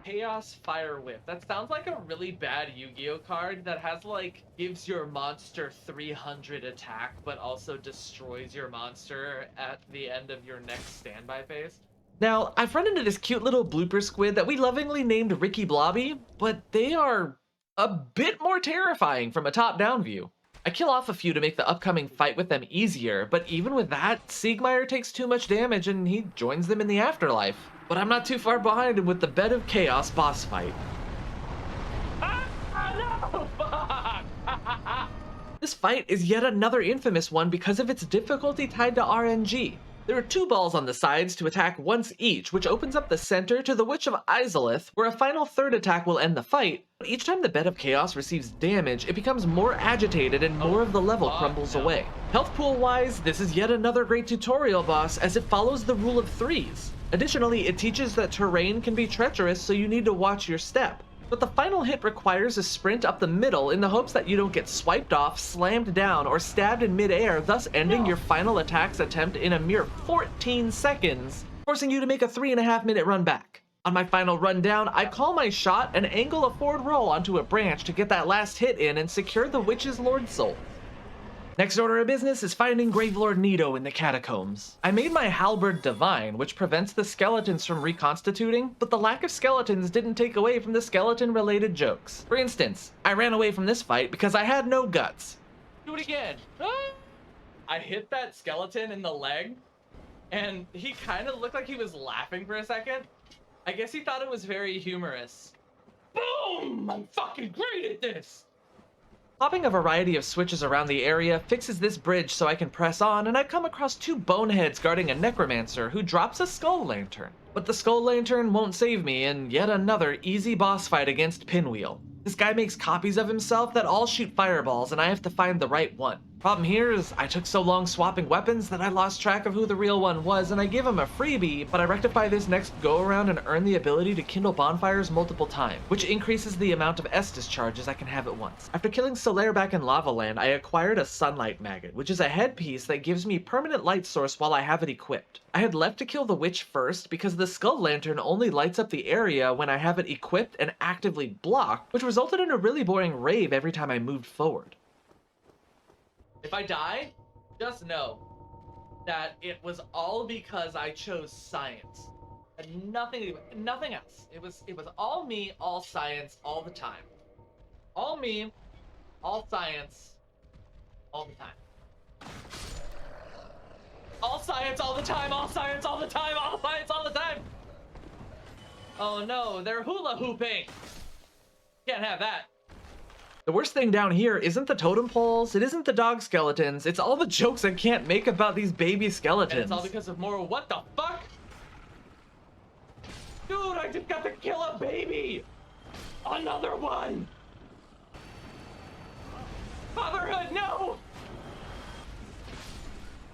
Chaos Fire Whip. That sounds like a really bad Yu-Gi-Oh card that has like, gives your monster 300 attack, but also destroys your monster at the end of your next standby phase. Now, I've run into this cute little blooper squid that we lovingly named Ricky Blobby, but they are a bit more terrifying from a top-down view. I kill off a few to make the upcoming fight with them easier, but even with that, Siegmeyer takes too much damage and he joins them in the afterlife. But I'm not too far behind him with the Bed of Chaos boss fight. No! Fuck! This fight is yet another infamous one because of its difficulty tied to RNG. There are 2 balls on the sides to attack once each, which opens up the center to the Witch of Izalith, where a final third attack will end the fight. But each time the Bed of Chaos receives damage, it becomes more agitated and more of the level crumbles away. Health pool wise, this is yet another great tutorial boss as it follows the rule of 3s. Additionally, it teaches that terrain can be treacherous, so you need to watch your step. But the final hit requires a sprint up the middle in the hopes that you don't get swiped off, slammed down, or stabbed in midair, thus ending your final attack's attempt in a mere 14 seconds, forcing you to make a 3.5-minute run back. On my final run down, I call my shot and angle a forward roll onto a branch to get that last hit in and secure the Witch's Lord Soul. Next order of business is finding Gravelord Nito in the catacombs. I made my halberd divine, which prevents the skeletons from reconstituting, but the lack of skeletons didn't take away from the skeleton-related jokes. For instance, I ran away from this fight because I had no guts. Do it again. Ah! I hit that skeleton in the leg, and he kind of looked like he was laughing for a second. I guess he thought it was very humorous. Boom! I'm fucking great at this! Popping a variety of switches around the area fixes this bridge so I can press on, and I come across 2 boneheads guarding a necromancer who drops a skull lantern. But the skull lantern won't save me in yet another easy boss fight against Pinwheel. This guy makes copies of himself that all shoot fireballs, and I have to find the right one. Problem here is I took so long swapping weapons that I lost track of who the real one was, and I gave him a freebie, but I rectify this next go around and earn the ability to kindle bonfires multiple times, which increases the amount of S discharges I can have at once. After killing Solaire back in Lava Land, I acquired a Sunlight Maggot, which is a headpiece that gives me permanent light source while I have it equipped. I had left to kill the witch first because the Skull Lantern only lights up the area when I have it equipped and actively blocked, which resulted in a really boring rave every time I moved forward. If I die, just know that it was all because I chose science. And nothing else. It was all me, all science, all the time. All me, all science, all the time. All science all the time, all science all the time, all science all the time! Oh no, they're hula hooping! Can't have that. The worst thing down here isn't the totem poles, it isn't the dog skeletons, it's all the jokes I can't make about these baby skeletons. And it's all because of more what the fuck? Dude, I just got to kill a baby! Another one! Fatherhood, no!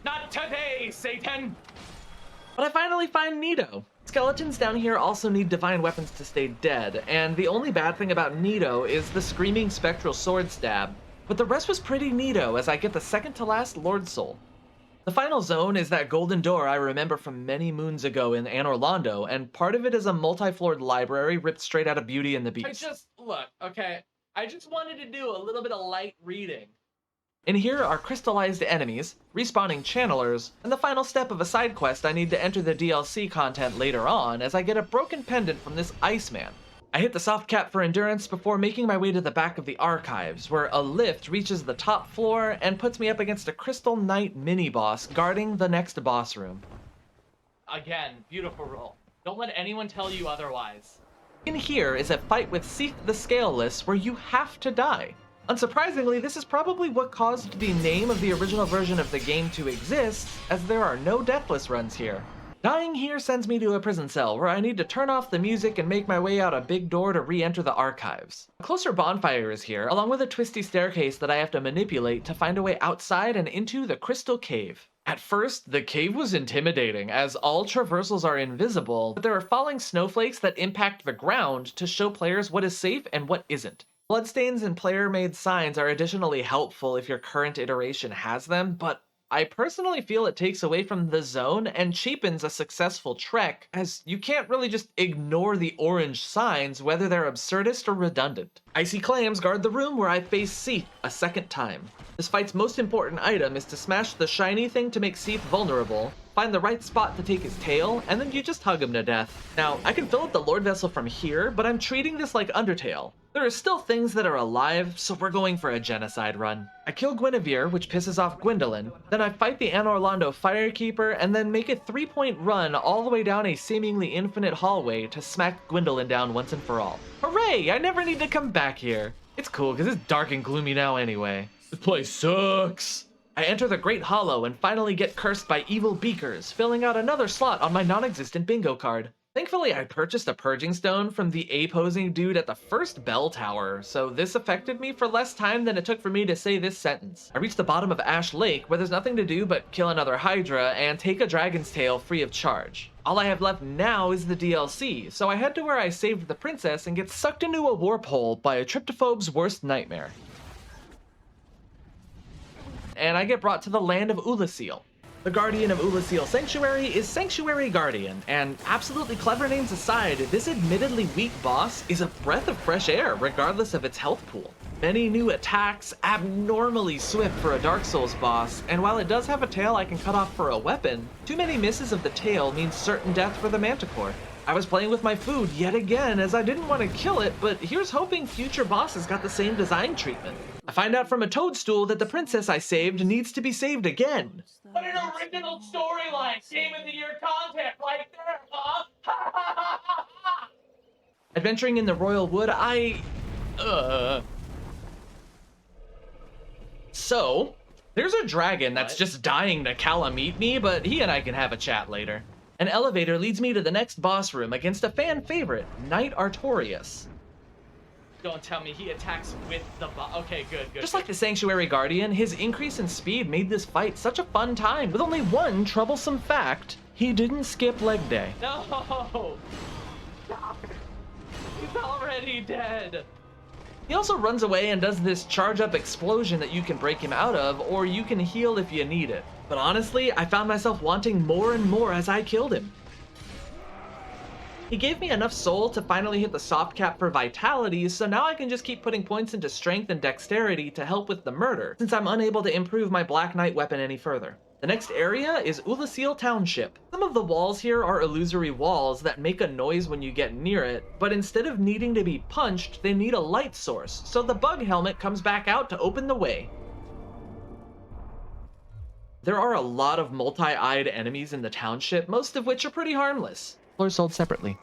Not today, Satan! But I finally find Nito. Skeletons down here also need divine weapons to stay dead, and the only bad thing about Nito is the screaming spectral sword stab, but the rest was pretty neato as I get the second to last Lord Soul. The final zone is that golden door I remember from many moons ago in Anor Londo, and part of it is a multi-floored library ripped straight out of Beauty and the Beast. Look, okay, I just wanted to do a little bit of light reading. In here are crystallized enemies, respawning channelers, and the final step of a side quest I need to enter the DLC content later on as I get a broken pendant from this Iceman. I hit the soft cap for endurance before making my way to the back of the archives, where a lift reaches the top floor and puts me up against a Crystal Knight mini-boss guarding the next boss room. Again, beautiful roll. Don't let anyone tell you otherwise. In here is a fight with Seath the Scaleless where you have to die. Unsurprisingly, this is probably what caused the name of the original version of the game to exist, as there are no deathless runs here. Dying here sends me to a prison cell, where I need to turn off the music and make my way out a big door to re-enter the archives. A closer bonfire is here, along with a twisty staircase that I have to manipulate to find a way outside and into the Crystal Cave. At first, the cave was intimidating, as all traversals are invisible, but there are falling snowflakes that impact the ground to show players what is safe and what isn't. Bloodstains and player-made signs are additionally helpful if your current iteration has them, but I personally feel it takes away from the zone and cheapens a successful trek, as you can't really just ignore the orange signs, whether they're absurdist or redundant. Icy clams guard the room where I face Seath a second time. This fight's most important item is to smash the shiny thing to make Seath vulnerable, find the right spot to take his tail, and then you just hug him to death. Now, I can fill up the Lord Vessel from here, but I'm treating this like Undertale. There are still things that are alive, so we're going for a genocide run. I kill Guinevere, which pisses off Gwendolyn, then I fight the Anor Londo Firekeeper, and then make a 3-point run all the way down a seemingly infinite hallway to smack Gwendolyn down once and for all. Hooray! I never need to come back here. It's cool, because it's dark and gloomy now anyway. This place sucks. I enter the Great Hollow and finally get cursed by evil beakers, filling out another slot on my non-existent bingo card. Thankfully, I purchased a purging stone from the ape-hosing dude at the first bell tower, so this affected me for less time than it took for me to say this sentence. I reach the bottom of Ash Lake, where there's nothing to do but kill another Hydra and take a dragon's tail free of charge. All I have left now is the DLC, so I head to where I saved the princess and get sucked into a warp hole by a tryptophobe's worst nightmare. And I get brought to the land of Ulasil. The Guardian of Ulasil Sanctuary is Sanctuary Guardian, and absolutely clever names aside, this admittedly weak boss is a breath of fresh air regardless of its health pool. Many new attacks, abnormally swift for a Dark Souls boss, and while it does have a tail I can cut off for a weapon, too many misses of the tail means certain death for the Manticore. I was playing with my food yet again as I didn't want to kill it, but here's hoping future bosses got the same design treatment. I find out from a toadstool that the princess I saved needs to be saved again. What an original storyline! Game of the Year content right there, huh? Adventuring in the Royal Wood, So, there's a dragon that's just dying to Kalameet me, but he and I can have a chat later. An elevator leads me to the next boss room against a fan favorite, Knight Artorias. Don't tell me he attacks with the okay, good. Just like the Sanctuary Guardian, his increase in speed made this fight such a fun time, with only one troublesome fact: he didn't skip leg day. No! He's already dead! He also runs away and does this charge-up explosion that you can break him out of, or you can heal if you need it. But honestly, I found myself wanting more and more as I killed him. He gave me enough soul to finally hit the soft cap for vitality, so now I can just keep putting points into strength and dexterity to help with the murder, since I'm unable to improve my Black Knight weapon any further. The next area is Ulasil Township. Some of the walls here are illusory walls that make a noise when you get near it, but instead of needing to be punched, they need a light source, so the bug helmet comes back out to open the way. There are a lot of multi-eyed enemies in the township, most of which are pretty harmless. Or sold separately.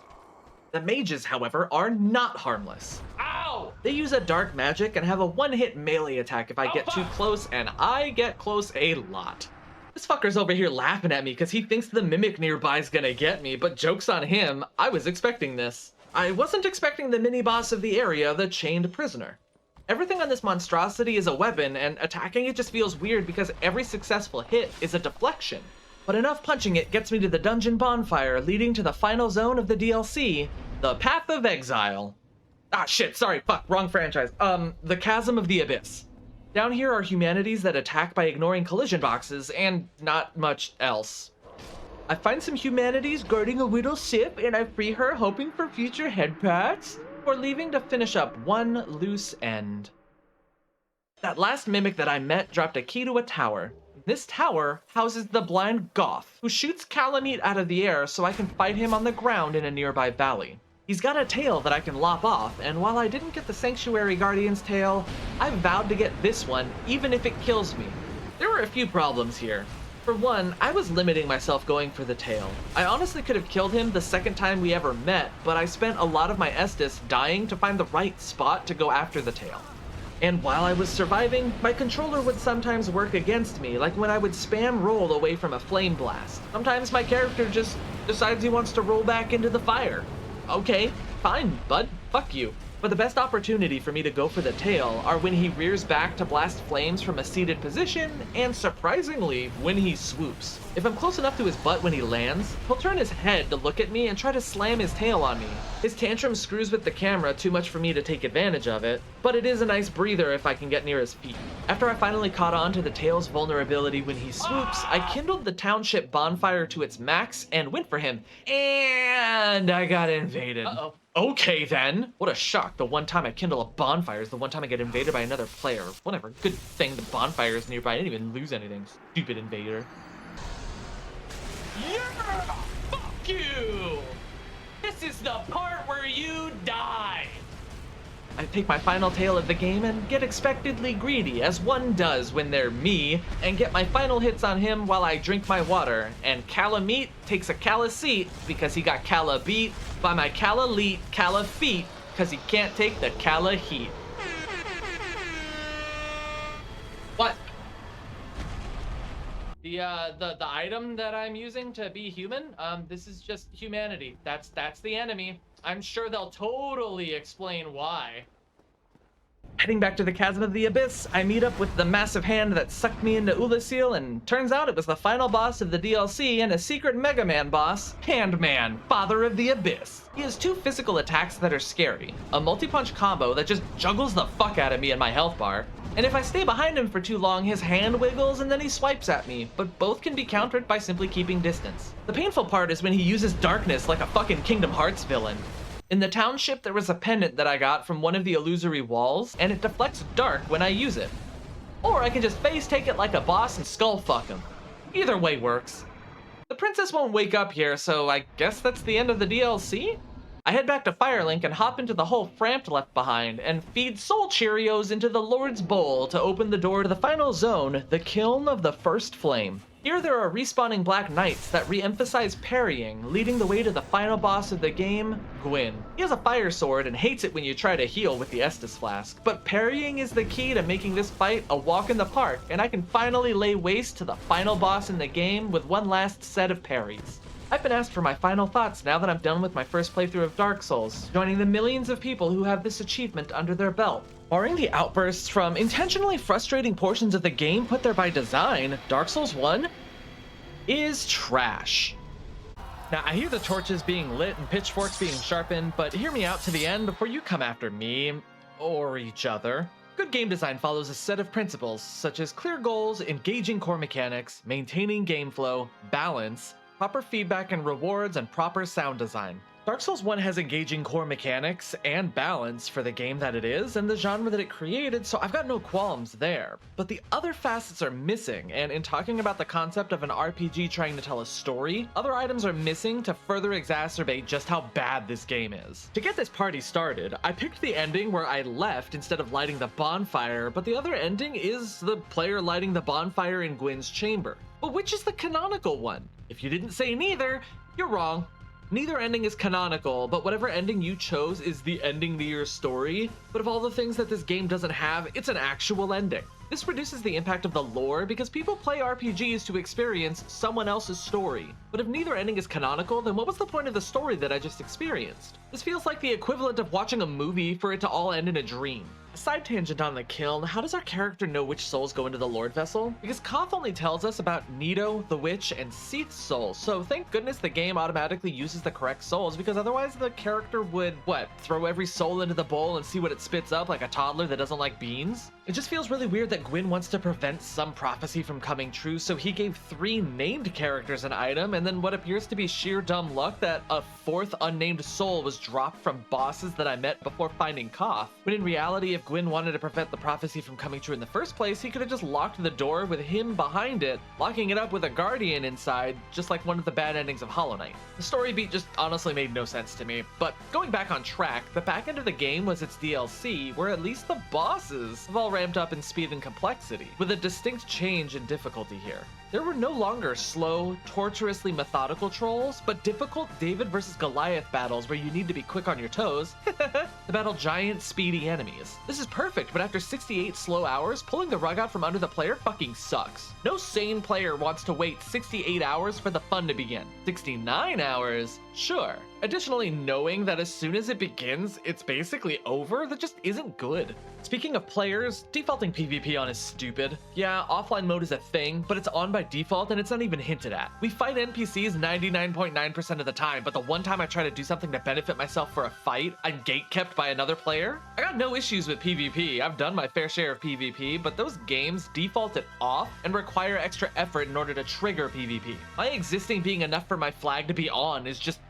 The mages, however, are not harmless. Ow! They use a dark magic and have a one-hit melee attack if I get too close, and I get close a lot. This fucker's over here laughing at me because he thinks the mimic nearby is gonna get me, but joke's on him, I was expecting this. I wasn't expecting the mini-boss of the area, the chained prisoner. Everything on this monstrosity is a weapon, and attacking it just feels weird because every successful hit is a deflection. But enough punching it gets me to the dungeon bonfire, leading to the final zone of the DLC, the Path of Exile. Ah shit, sorry, fuck, wrong franchise. The Chasm of the Abyss. Down here are humanities that attack by ignoring collision boxes, and not much else. I find some humanities guarding a little ship, and I free her, hoping for future head pats, or leaving to finish up one loose end. That last mimic that I met dropped a key to a tower. This tower houses the blind Goth, who shoots Calamite out of the air so I can fight him on the ground in a nearby valley. He's got a tail that I can lop off, and while I didn't get the Sanctuary Guardian's tail, I vowed to get this one, even if it kills me. There were a few problems here. For one, I was limiting myself going for the tail. I honestly could have killed him the second time we ever met, but I spent a lot of my Estus dying to find the right spot to go after the tail. And while I was surviving, my controller would sometimes work against me, like when I would spam roll away from a flame blast. Sometimes my character just decides he wants to roll back into the fire. Okay, fine, bud, fuck you. But the best opportunity for me to go for the tail are when he rears back to blast flames from a seated position, and surprisingly, when he swoops. If I'm close enough to his butt when he lands, he'll turn his head to look at me and try to slam his tail on me. His tantrum screws with the camera too much for me to take advantage of it, but it is a nice breather if I can get near his feet. After I finally caught on to the tail's vulnerability when he swoops, I kindled the township bonfire to its max and went for him, and I got invaded. Uh-oh. Okay then. What a shock. The one time I kindle a bonfire is the one time I get invaded by another player. Whatever. Good thing the bonfire is nearby. I didn't even lose anything. Stupid invader. Yeah! Fuck you! This is the part where you die! I take my final tail of the game and get expectedly greedy, as one does when they're me, and get my final hits on him while I drink my water, and Calamite takes a Cala seat because he got Cala beat by my Cala leet, Cala feet, because he can't take the Cala heat. What? The item that I'm using to be human, this is just humanity. That's the enemy. I'm sure they'll totally explain why. Heading back to the Chasm of the Abyss, I meet up with the massive hand that sucked me into Ulasil, and turns out it was the final boss of the DLC and a secret Mega Man boss, Handman, Father of the Abyss. He has two physical attacks that are scary, a multi-punch combo that just juggles the fuck out of me and my health bar, and if I stay behind him for too long, his hand wiggles and then he swipes at me, but both can be countered by simply keeping distance. The painful part is when he uses darkness like a fucking Kingdom Hearts villain. In the township, there was a pendant that I got from one of the illusory walls, and it deflects dark when I use it. Or I can just face take it like a boss and skull fuck him. Either way works. The princess won't wake up here, so I guess that's the end of the DLC? I head back to Firelink and hop into the hole Frampt left behind, and feed Soul Cheerios into the Lord's Bowl to open the door to the final zone, the Kiln of the First Flame. Here there are respawning Black Knights that re-emphasize parrying, leading the way to the final boss of the game, Gwyn. He has a fire sword and hates it when you try to heal with the Estus Flask, but parrying is the key to making this fight a walk in the park, and I can finally lay waste to the final boss in the game with one last set of parries. I've been asked for my final thoughts now that I'm done with my first playthrough of Dark Souls, joining the millions of people who have this achievement under their belt. Barring the outbursts from intentionally frustrating portions of the game put there by design, Dark Souls 1 is trash. Now, I hear the torches being lit and pitchforks being sharpened, but hear me out to the end before you come after me, or each other. Good game design follows a set of principles, such as clear goals, engaging core mechanics, maintaining game flow, balance, proper feedback and rewards, and proper sound design. Dark Souls 1 has engaging core mechanics and balance for the game that it is and the genre that it created, so I've got no qualms there. But the other facets are missing, and in talking about the concept of an RPG trying to tell a story, other items are missing to further exacerbate just how bad this game is. To get this party started, I picked the ending where I left instead of lighting the bonfire, but the other ending is the player lighting the bonfire in Gwyn's chamber. But which is the canonical one? If you didn't say neither, you're wrong. Neither ending is canonical, but whatever ending you chose is the ending to your story. But of all the things that this game doesn't have, it's an actual ending. This reduces the impact of the lore because people play RPGs to experience someone else's story. But if neither ending is canonical, then what was the point of the story that I just experienced? This feels like the equivalent of watching a movie for it to all end in a dream. A side tangent on the kiln, how does our character know which souls go into the Lord Vessel? Because Koth only tells us about Nito, the Witch, and Seath's souls, so thank goodness the game automatically uses the correct souls, because otherwise the character would, throw every soul into the bowl and see what it spits up like a toddler that doesn't like beans? It just feels really weird that Gwyn wants to prevent some prophecy from coming true, so he gave 3 named characters an item, and then what appears to be sheer dumb luck that a 4th unnamed soul was dropped from bosses that I met before finding Koth, when in reality if Gwyn wanted to prevent the prophecy from coming true in the first place, he could have just locked the door with him behind it, locking it up with a guardian inside, just like one of the bad endings of Hollow Knight. The story beat just honestly made no sense to me, but going back on track, the back end of the game was its DLC, where at least the bosses have all ramped up in speed and complexity, with a distinct change in difficulty here. There were no longer slow, torturously methodical trolls, but difficult David versus Goliath battles where you need to be quick on your toes to battle giant, speedy enemies. This is perfect, but after 68 slow hours, pulling the rug out from under the player fucking sucks. No sane player wants to wait 68 hours for the fun to begin. 69 hours? Sure. Additionally, knowing that as soon as it begins, it's basically over, that just isn't good. Speaking of players, defaulting PvP on is stupid. Yeah, offline mode is a thing, but it's on by default and it's not even hinted at. We fight NPCs 99.9% of the time, but the one time I try to do something to benefit myself for a fight, I'm gatekept by another player? I got no issues with PvP. I've done my fair share of PvP, but those games default it off and require extra effort in order to trigger PvP. My existing being enough for my flag to be on is just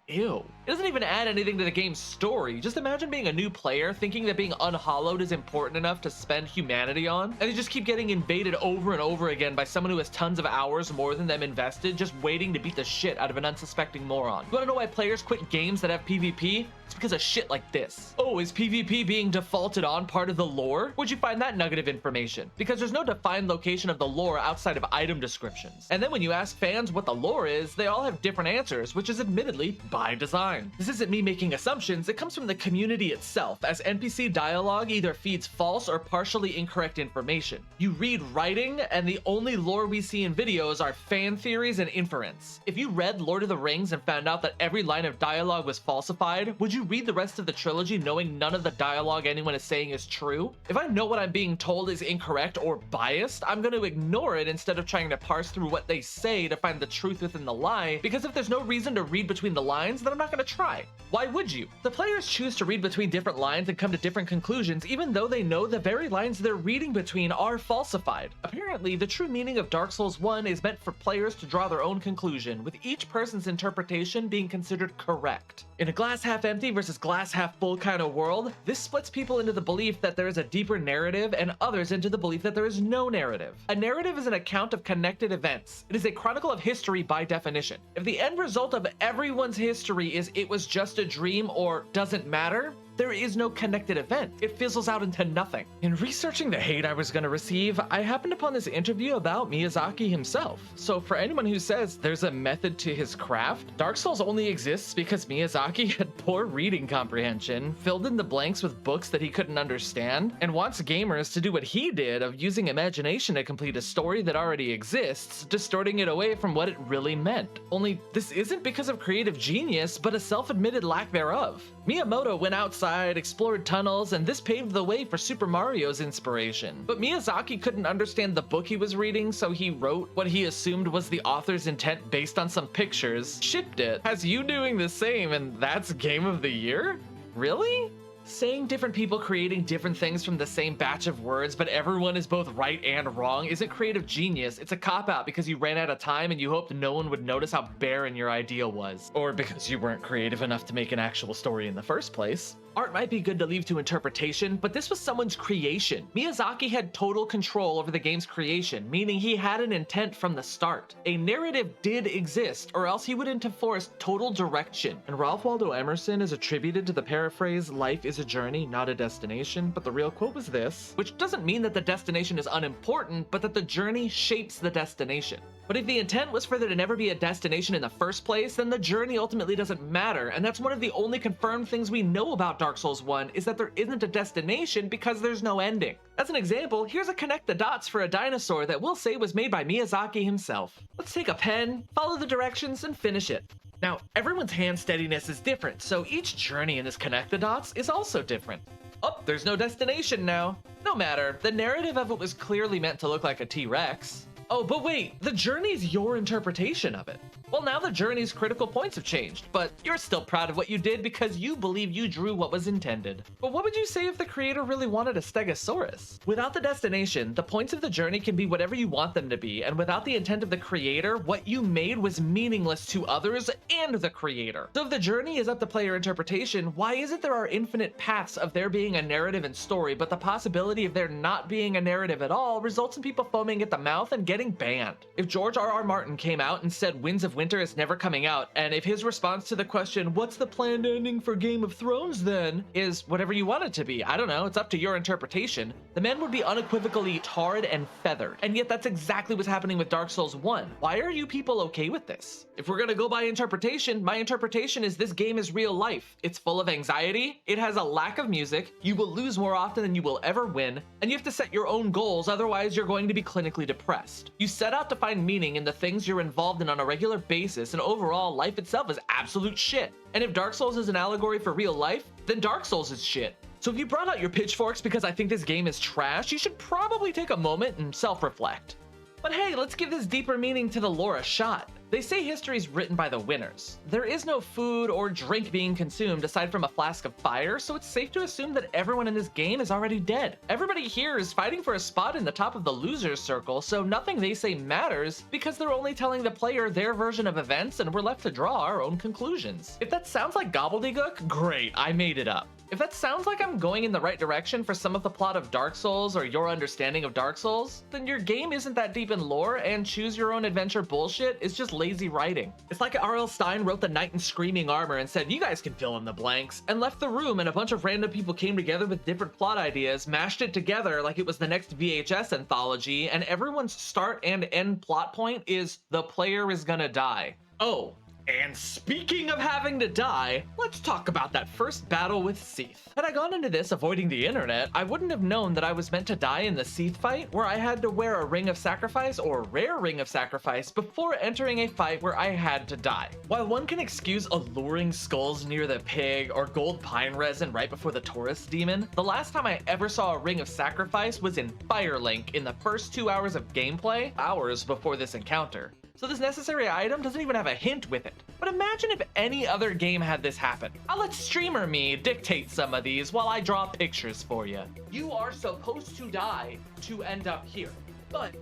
ew. It doesn't even add anything to the game's story. Just imagine being a new player thinking that being unhollowed is important enough to spend humanity on, and they just keep getting invaded over and over again by someone who has tons of hours more than them invested, just waiting to beat the shit out of an unsuspecting moron. You wanna know why players quit games that have PvP? It's because of shit like this. Oh, is PvP being defaulted on part of the lore? Where'd you find that nugget of information? Because there's no defined location of the lore outside of item descriptions. And then when you ask fans what the lore is, they all have different answers, which is admittedly by design. This isn't me making assumptions, it comes from the community itself, as NPC dialogue either feeds false or partially incorrect information. You read writing, and the only lore we see in videos are fan theories and inference. If you read Lord of the Rings and found out that every line of dialogue was falsified, would you read the rest of the trilogy knowing none of the dialogue anyone is saying is true? If I know what I'm being told is incorrect or biased, I'm going to ignore it instead of trying to parse through what they say to find the truth within the lie, because if there's no reason to read between the lines, then I'm not going to try. Why would you? The players choose to read between different lines and come to different conclusions even though they know the very lines they're reading between are falsified. Apparently, the true meaning of Dark Souls 1 is meant for players to draw their own conclusion, with each person's interpretation being considered correct. In a glass half empty versus glass half full kind of world, this splits people into the belief that there is a deeper narrative and others into the belief that there is no narrative. A narrative is an account of connected events. It is a chronicle of history by definition. If the end result of everyone's history is it was just a dream or doesn't matter, There is no connected event. It fizzles out into nothing. In researching the hate I was going to receive, I happened upon this interview about Miyazaki himself. So for anyone who says there's a method to his craft, Dark Souls only exists because Miyazaki had poor reading comprehension, filled in the blanks with books that he couldn't understand, and wants gamers to do what he did of using imagination to complete a story that already exists, distorting it away from what it really meant. Only this isn't because of creative genius, but a self-admitted lack thereof. Miyamoto went outside, explored tunnels, and this paved the way for Super Mario's inspiration. But Miyazaki couldn't understand the book he was reading, so he wrote what he assumed was the author's intent based on some pictures, shipped it, has you doing the same, and that's Game of the Year? Really? Saying different people creating different things from the same batch of words, but everyone is both right and wrong isn't creative genius. It's a cop-out because you ran out of time and you hoped no one would notice how barren your idea was. Or because you weren't creative enough to make an actual story in the first place. Art might be good to leave to interpretation, but this was someone's creation. Miyazaki had total control over the game's creation, meaning he had an intent from the start. A narrative did exist, or else he wouldn't have forced total direction. And Ralph Waldo Emerson is attributed to the paraphrase, "Life is a journey, not a destination," but the real quote was this, which doesn't mean that the destination is unimportant, but that the journey shapes the destination. But if the intent was for there to never be a destination in the first place, then the journey ultimately doesn't matter, and that's one of the only confirmed things we know about Dark Souls 1 is that there isn't a destination because there's no ending. As an example, here's a connect the dots for a dinosaur that we'll say was made by Miyazaki himself. Let's take a pen, follow the directions, and finish it. Now, everyone's hand steadiness is different, so each journey in this connect the dots is also different. Oh, there's no destination now. No matter, the narrative of it was clearly meant to look like a T-Rex. Oh, but wait, the journey's your interpretation of it. Well, now the journey's critical points have changed, but you're still proud of what you did because you believe you drew what was intended. But what would you say if the creator really wanted a Stegosaurus? Without the destination, the points of the journey can be whatever you want them to be, and without the intent of the creator, what you made was meaningless to others and the creator. So if the journey is up to player interpretation, why is it there are infinite paths of there being a narrative and story, but the possibility of there not being a narrative at all results in people foaming at the mouth and getting banned? If George R.R. Martin came out and said Winds of Winter is never coming out, and if his response to the question, "What's the planned ending for Game of Thrones then?" is whatever you want it to be, I don't know, it's up to your interpretation, the man would be unequivocally tarred and feathered. And yet that's exactly what's happening with Dark Souls 1. Why are you people okay with this? If we're gonna go by interpretation, my interpretation is this game is real life. It's full of anxiety, it has a lack of music, you will lose more often than you will ever win, and you have to set your own goals, otherwise you're going to be clinically depressed. You set out to find meaning in the things you're involved in on a regular basis, and overall, life itself is absolute shit. And if Dark Souls is an allegory for real life, then Dark Souls is shit. So if you brought out your pitchforks because I think this game is trash, you should probably take a moment and self-reflect. But hey, let's give this deeper meaning to the lore a shot. They say history's written by the winners. There is no food or drink being consumed aside from a flask of fire, so it's safe to assume that everyone in this game is already dead. Everybody here is fighting for a spot in the top of the losers circle, so nothing they say matters because they're only telling the player their version of events and we're left to draw our own conclusions. If that sounds like gobbledygook, great, I made it up. If that sounds like I'm going in the right direction for some of the plot of Dark Souls or your understanding of Dark Souls, then your game isn't that deep in lore and choose your own adventure bullshit is just lazy writing. It's like R.L. Stine wrote The Knight in Screaming Armor and said, "You guys can fill in the blanks," and left the room and a bunch of random people came together with different plot ideas, mashed it together like it was the next VHS anthology, and everyone's start and end plot point is the player is gonna die. Oh, and speaking of having to die, let's talk about that first battle with Seath. Had I gone into this avoiding the internet, I wouldn't have known that I was meant to die in the Seath fight, where I had to wear a Ring of Sacrifice or Rare Ring of Sacrifice before entering a fight where I had to die. While one can excuse alluring skulls near the pig or gold pine resin right before the Taurus demon, the last time I ever saw a Ring of Sacrifice was in Firelink in the first 2 hours of gameplay, hours before this encounter. So this necessary item doesn't even have a hint with it. But imagine if any other game had this happen. I'll let streamer me dictate some of these while I draw pictures for you. You are supposed to die to end up here, but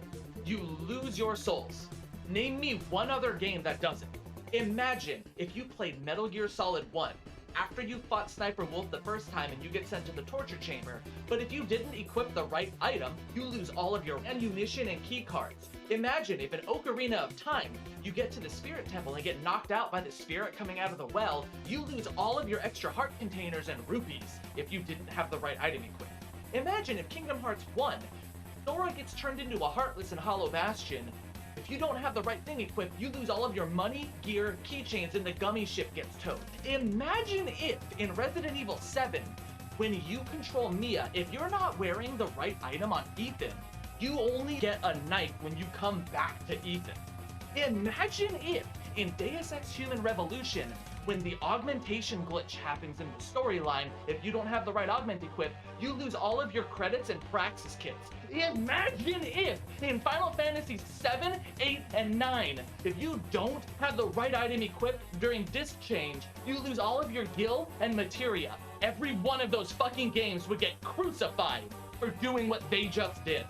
you lose your souls. Name me one other game that does it. Imagine if you played Metal Gear Solid 1, after you fought Sniper Wolf the first time and you get sent to the torture chamber. But if you didn't equip the right item, you lose all of your ammunition and key cards. Imagine if in Ocarina of Time, you get to the Spirit Temple and get knocked out by the spirit coming out of the well, you lose all of your extra heart containers and rupees if you didn't have the right item equipped. Imagine if Kingdom Hearts 1, Sora gets turned into a Heartless and Hollow Bastion. If you don't have the right thing equipped, you lose all of your money, gear, keychains, and the gummy ship gets towed. Imagine if, in Resident Evil 7, when you control Mia, if you're not wearing the right item on Ethan, you only get a knife when you come back to Ethan. Imagine if, in Deus Ex Human Revolution, when the augmentation glitch happens in the storyline, if you don't have the right augment equipped, you lose all of your credits and Praxis kits. Imagine if, in Final Fantasy 7, 8, and 9, if you don't have the right item equipped during disc change, you lose all of your gil and materia. Every one of those fucking games would get crucified for doing what they just did.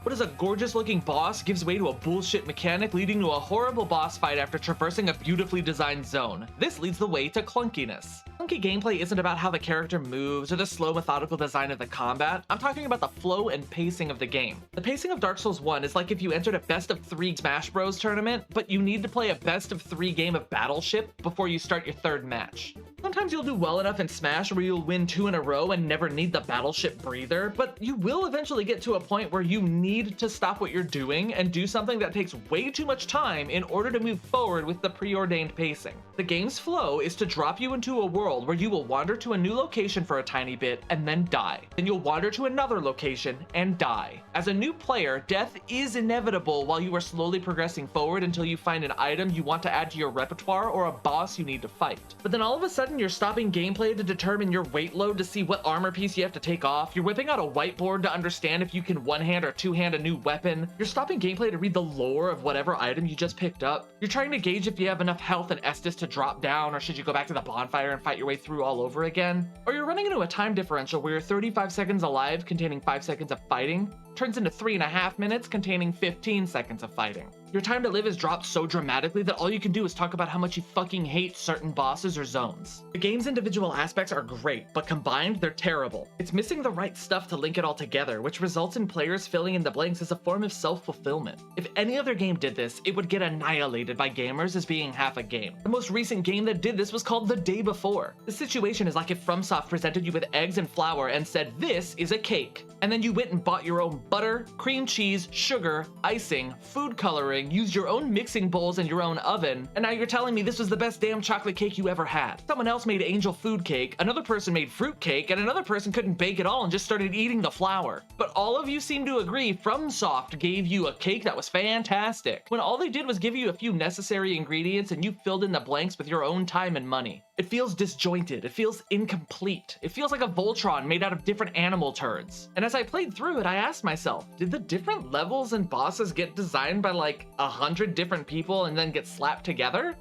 What is a gorgeous looking boss gives way to a bullshit mechanic, leading to a horrible boss fight after traversing a beautifully designed zone. This leads the way to clunkiness. Clunky gameplay isn't about how the character moves or the slow methodical design of the combat. I'm talking about the flow and pacing of the game. The pacing of Dark Souls 1 is like if you entered a best of 3 Smash Bros tournament, but you need to play a best of 3 game of Battleship before you start your 3rd match. Sometimes you'll do well enough in Smash where you'll win 2 in a row and never need the Battleship breather, but you will eventually get to a point where you need to stop what you're doing and do something that takes way too much time in order to move forward with the preordained pacing. The game's flow is to drop you into a world where you will wander to a new location for a tiny bit and then die. Then you'll wander to another location and die. As a new player, death is inevitable while you are slowly progressing forward until you find an item you want to add to your repertoire or a boss you need to fight. But then all of a sudden you're stopping gameplay to determine your weight load to see what armor piece you have to take off. You're whipping out a whiteboard to understand if you can one-hand or two-hand a new weapon. You're stopping gameplay to read the lore of whatever item you just picked up. You're trying to gauge if you have enough health and Estus to drop down, or should you go back to the bonfire and fight your way through all over again? Or you're running into a time differential where you're 35 seconds alive containing 5 seconds of fighting turns into 3.5 minutes containing 15 seconds of fighting. Your time to live has dropped so dramatically that all you can do is talk about how much you fucking hate certain bosses or zones. The game's individual aspects are great, but combined, they're terrible. It's missing the right stuff to link it all together, which results in players filling in the blanks as a form of self-fulfillment. If any other game did this, it would get annihilated by gamers as being half a game. The most recent game that did this was called The Day Before. The situation is like if FromSoft presented you with eggs and flour and said, "This is a cake," and then you went and bought your own butter, cream cheese, sugar, icing, food coloring, used your own mixing bowls and your own oven, and now you're telling me this was the best damn chocolate cake you ever had. Someone else made angel food cake, another person made fruit cake, and another person couldn't bake at all and just started eating the flour. But all of you seem to agree FromSoft gave you a cake that was fantastic, when all they did was give you a few necessary ingredients and you filled in the blanks with your own time and money. It feels disjointed, it feels incomplete, it feels like a Voltron made out of different animal turds. And as I played through it, I asked myself, did the different levels and bosses get designed by like 100 different people and then get slapped together?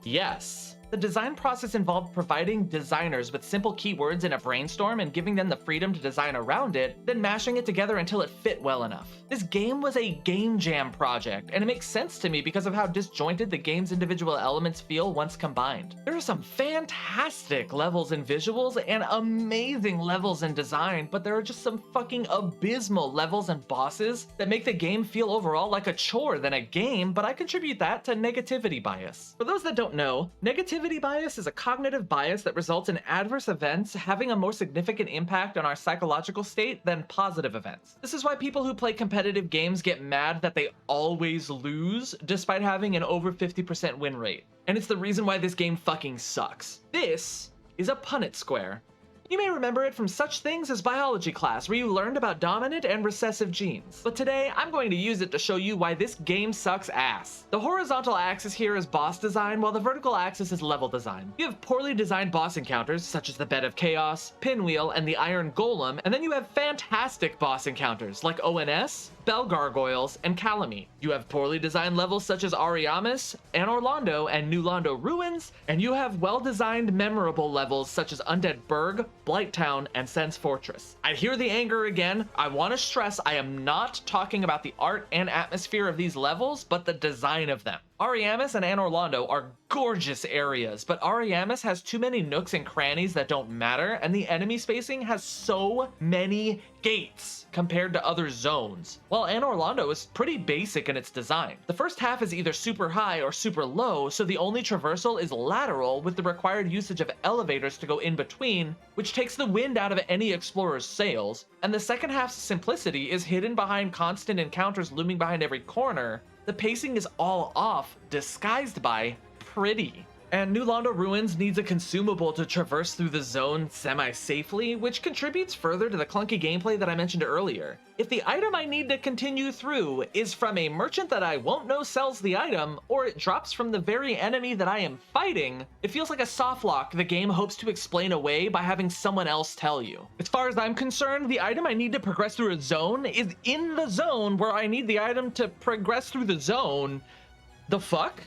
Yes. The design process involved providing designers with simple keywords in a brainstorm and giving them the freedom to design around it, then mashing it together until it fit well enough. This game was a game jam project, and it makes sense to me because of how disjointed the game's individual elements feel once combined. There are some fantastic levels and visuals and amazing levels and design, but there are just some fucking abysmal levels and bosses that make the game feel overall like a chore than a game, but I contribute that to negativity bias. For those that don't know, negativity bias is a cognitive bias that results in adverse events having a more significant impact on our psychological state than positive events. This is why people who play competitive games get mad that they always lose, despite having an over 50% win rate. And it's the reason why this game fucking sucks. This is a Punnett square. You may remember it from such things as biology class, where you learned about dominant and recessive genes. But today, I'm going to use it to show you why this game sucks ass. The horizontal axis here is boss design, while the vertical axis is level design. You have poorly designed boss encounters, such as the Bed of Chaos, Pinwheel, and the Iron Golem, and then you have fantastic boss encounters, like ONS, Bell Gargoyles, and Calamite. You have poorly designed levels such as Ariamis, Anor Londo, and New Londo Ruins, and you have well-designed, memorable levels such as Undead Burg, Blighttown, and Sense Fortress. I hear the anger again. I want to stress I am not talking about the art and atmosphere of these levels, but the design of them. Ariamis and Anor Londo are gorgeous areas, but Ariamis has too many nooks and crannies that don't matter, and the enemy spacing has so many gates compared to other zones, while Anor Londo is pretty basic in its design. The first half is either super high or super low, so the only traversal is lateral with the required usage of elevators to go in between, which takes the wind out of any explorer's sails, and the second half's simplicity is hidden behind constant encounters looming behind every corner. The pacing is all off, disguised by pretty. And New Londo Ruins needs a consumable to traverse through the zone semi-safely, which contributes further to the clunky gameplay that I mentioned earlier. If the item I need to continue through is from a merchant that I won't know sells the item, or it drops from the very enemy that I am fighting, it feels like a softlock the game hopes to explain away by having someone else tell you. As far as I'm concerned, the item I need to progress through a zone is in the zone where I need the item to progress through the zone. The fuck?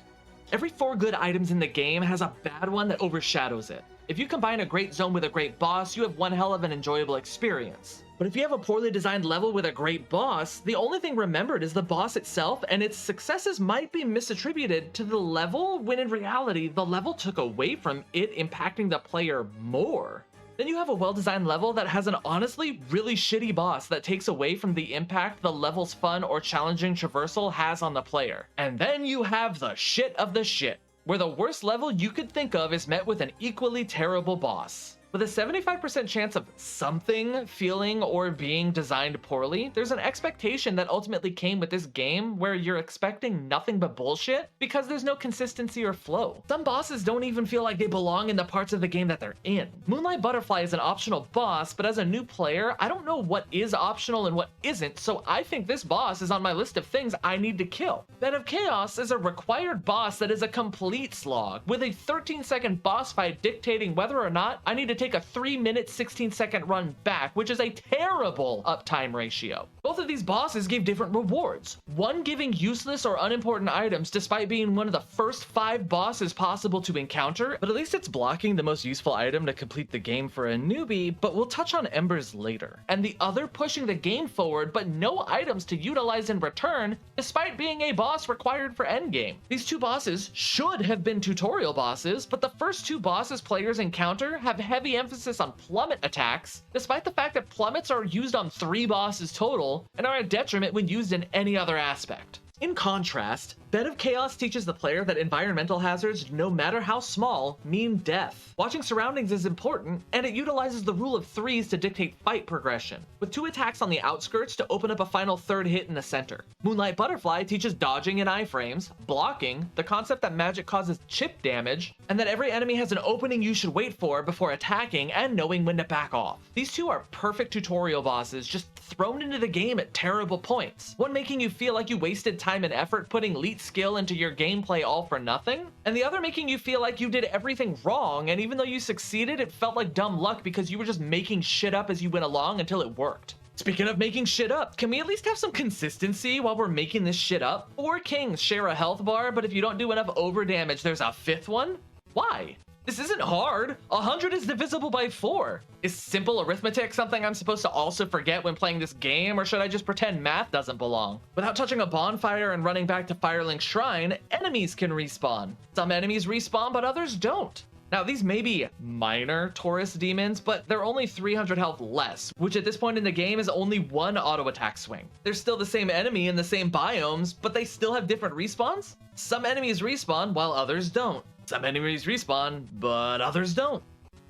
Every 4 good items in the game has a bad one that overshadows it. If you combine a great zone with a great boss, you have one hell of an enjoyable experience. But if you have a poorly designed level with a great boss, the only thing remembered is the boss itself, and its successes might be misattributed to the level, when in reality, the level took away from it, impacting the player more. Then you have a well-designed level that has an honestly really shitty boss that takes away from the impact the level's fun or challenging traversal has on the player. And then you have the shit of the shit, where the worst level you could think of is met with an equally terrible boss. With a 75% chance of something feeling or being designed poorly, there's an expectation that ultimately came with this game where you're expecting nothing but bullshit because there's no consistency or flow. Some bosses don't even feel like they belong in the parts of the game that they're in. Moonlight Butterfly is an optional boss, but as a new player, I don't know what is optional and what isn't, so I think this boss is on my list of things I need to kill. Bed of Chaos is a required boss that is a complete slog, with a 13-second boss fight dictating whether or not I need to take a 3-minute 16-second run back, which is a terrible uptime ratio. Both of these bosses gave different rewards, one giving useless or unimportant items despite being one of the first 5 bosses possible to encounter, but at least it's blocking the most useful item to complete the game for a newbie, but we'll touch on Embers later. And the other pushing the game forward, but no items to utilize in return, despite being a boss required for endgame. These 2 bosses should have been tutorial bosses, but the first 2 bosses players encounter have heavy emphasis on plummet attacks, despite the fact that plummets are used on 3 bosses total and are a detriment when used in any other aspect. In contrast, Bed of Chaos teaches the player that environmental hazards, no matter how small, mean death. Watching surroundings is important, and it utilizes the rule of 3s to dictate fight progression, with 2 attacks on the outskirts to open up a final 3rd hit in the center. Moonlight Butterfly teaches dodging in iframes, blocking, the concept that magic causes chip damage, and that every enemy has an opening you should wait for before attacking and knowing when to back off. These 2 are perfect tutorial bosses, just thrown into the game at terrible points. One making you feel like you wasted time and effort putting elite skill into your gameplay all for nothing, and the other making you feel like you did everything wrong, and even though you succeeded, it felt like dumb luck because you were just making shit up as you went along until it worked. Speaking of making shit up, can we at least have some consistency while we're making this shit up? 4 kings share a health bar, but if you don't do enough over damage, there's a 5th one? Why? This isn't hard. 100 is divisible by 4. Is simple arithmetic something I'm supposed to also forget when playing this game, or should I just pretend math doesn't belong? Without touching a bonfire and running back to Firelink Shrine, enemies can respawn. Some enemies respawn, but others don't. Now, these may be minor Taurus demons, but they're only 300 health less, which at this point in the game is only 1 auto attack swing. They're still the same enemy in the same biomes, but they still have different respawns? Some enemies respawn while others don't. Some enemies respawn, but others don't.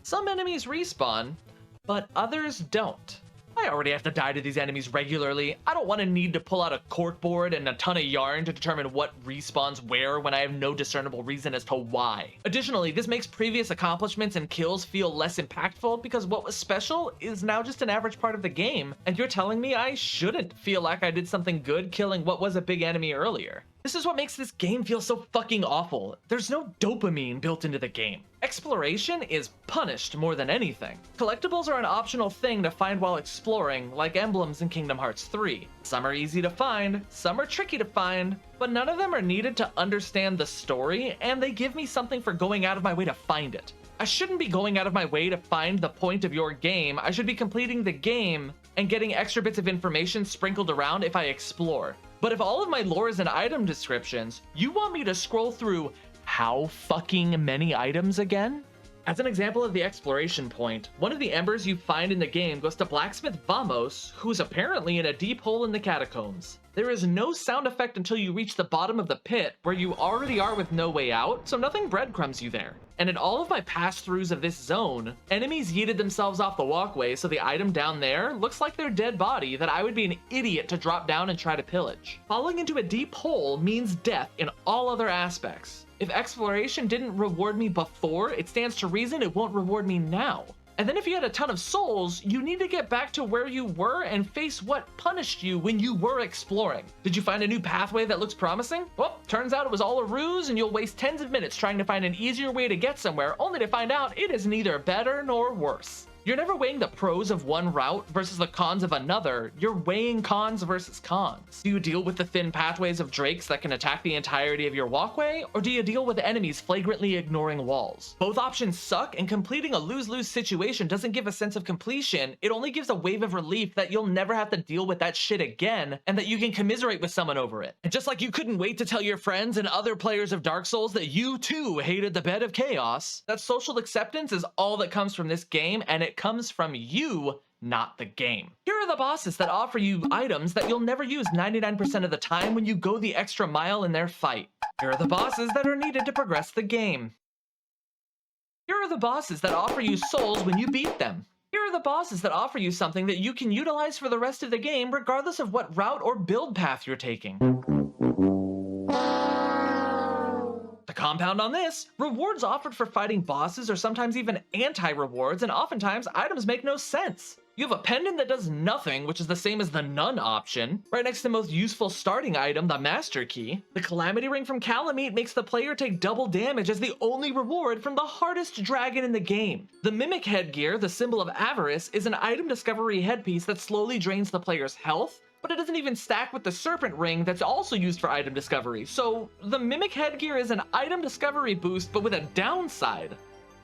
Some enemies respawn, but others don't. I already have to die to these enemies regularly. I don't want to need to pull out a corkboard and a ton of yarn to determine what respawns where when I have no discernible reason as to why. Additionally, this makes previous accomplishments and kills feel less impactful because what was special is now just an average part of the game, and you're telling me I shouldn't feel like I did something good killing what was a big enemy earlier. This is what makes this game feel so fucking awful. There's no dopamine built into the game. Exploration is punished more than anything. Collectibles are an optional thing to find while exploring, like emblems in Kingdom Hearts 3. Some are easy to find, some are tricky to find, but none of them are needed to understand the story, and they give me something for going out of my way to find it. I shouldn't be going out of my way to find the point of your game. I should be completing the game and getting extra bits of information sprinkled around if I explore. But if all of my lore is in item descriptions, you want me to scroll through how fucking many items again? As an example of the exploration point, one of the embers you find in the game goes to Blacksmith Vamos, who's apparently in a deep hole in the catacombs. There is no sound effect until you reach the bottom of the pit, where you already are with no way out, so nothing breadcrumbs you there. And in all of my pass-throughs of this zone, enemies yeeted themselves off the walkway, so the item down there looks like their dead body that I would be an idiot to drop down and try to pillage. Falling into a deep hole means death in all other aspects. If exploration didn't reward me before, it stands to reason it won't reward me now. And then if you had a ton of souls, you need to get back to where you were and face what punished you when you were exploring. Did you find a new pathway that looks promising? Well, turns out it was all a ruse and you'll waste tens of minutes trying to find an easier way to get somewhere, only to find out it is neither better nor worse. You're never weighing the pros of one route versus the cons of another, you're weighing cons versus cons. Do you deal with the thin pathways of drakes that can attack the entirety of your walkway, or do you deal with enemies flagrantly ignoring walls? Both options suck, and completing a lose-lose situation doesn't give a sense of completion, it only gives a wave of relief that you'll never have to deal with that shit again, and that you can commiserate with someone over it. And just like you couldn't wait to tell your friends and other players of Dark Souls that you too hated the bed of chaos, that social acceptance is all that comes from this game, and it comes from you, not the game. Here are the bosses that offer you items that you'll never use 99% of the time when you go the extra mile in their fight. Here are the bosses that are needed to progress the game. Here are the bosses that offer you souls when you beat them. Here are the bosses that offer you something that you can utilize for the rest of the game regardless of what route or build path you're taking. To compound on this, rewards offered for fighting bosses are sometimes even anti-rewards, and oftentimes items make no sense. You have a pendant that does nothing, which is the same as the none option. Right next to the most useful starting item, the master key. The calamity ring from Calamite makes the player take double damage as the only reward from the hardest dragon in the game. The mimic headgear, the symbol of avarice, is an item discovery headpiece that slowly drains the player's health, but it doesn't even stack with the serpent ring that's also used for item discovery. So the mimic headgear is an item discovery boost, but with a downside.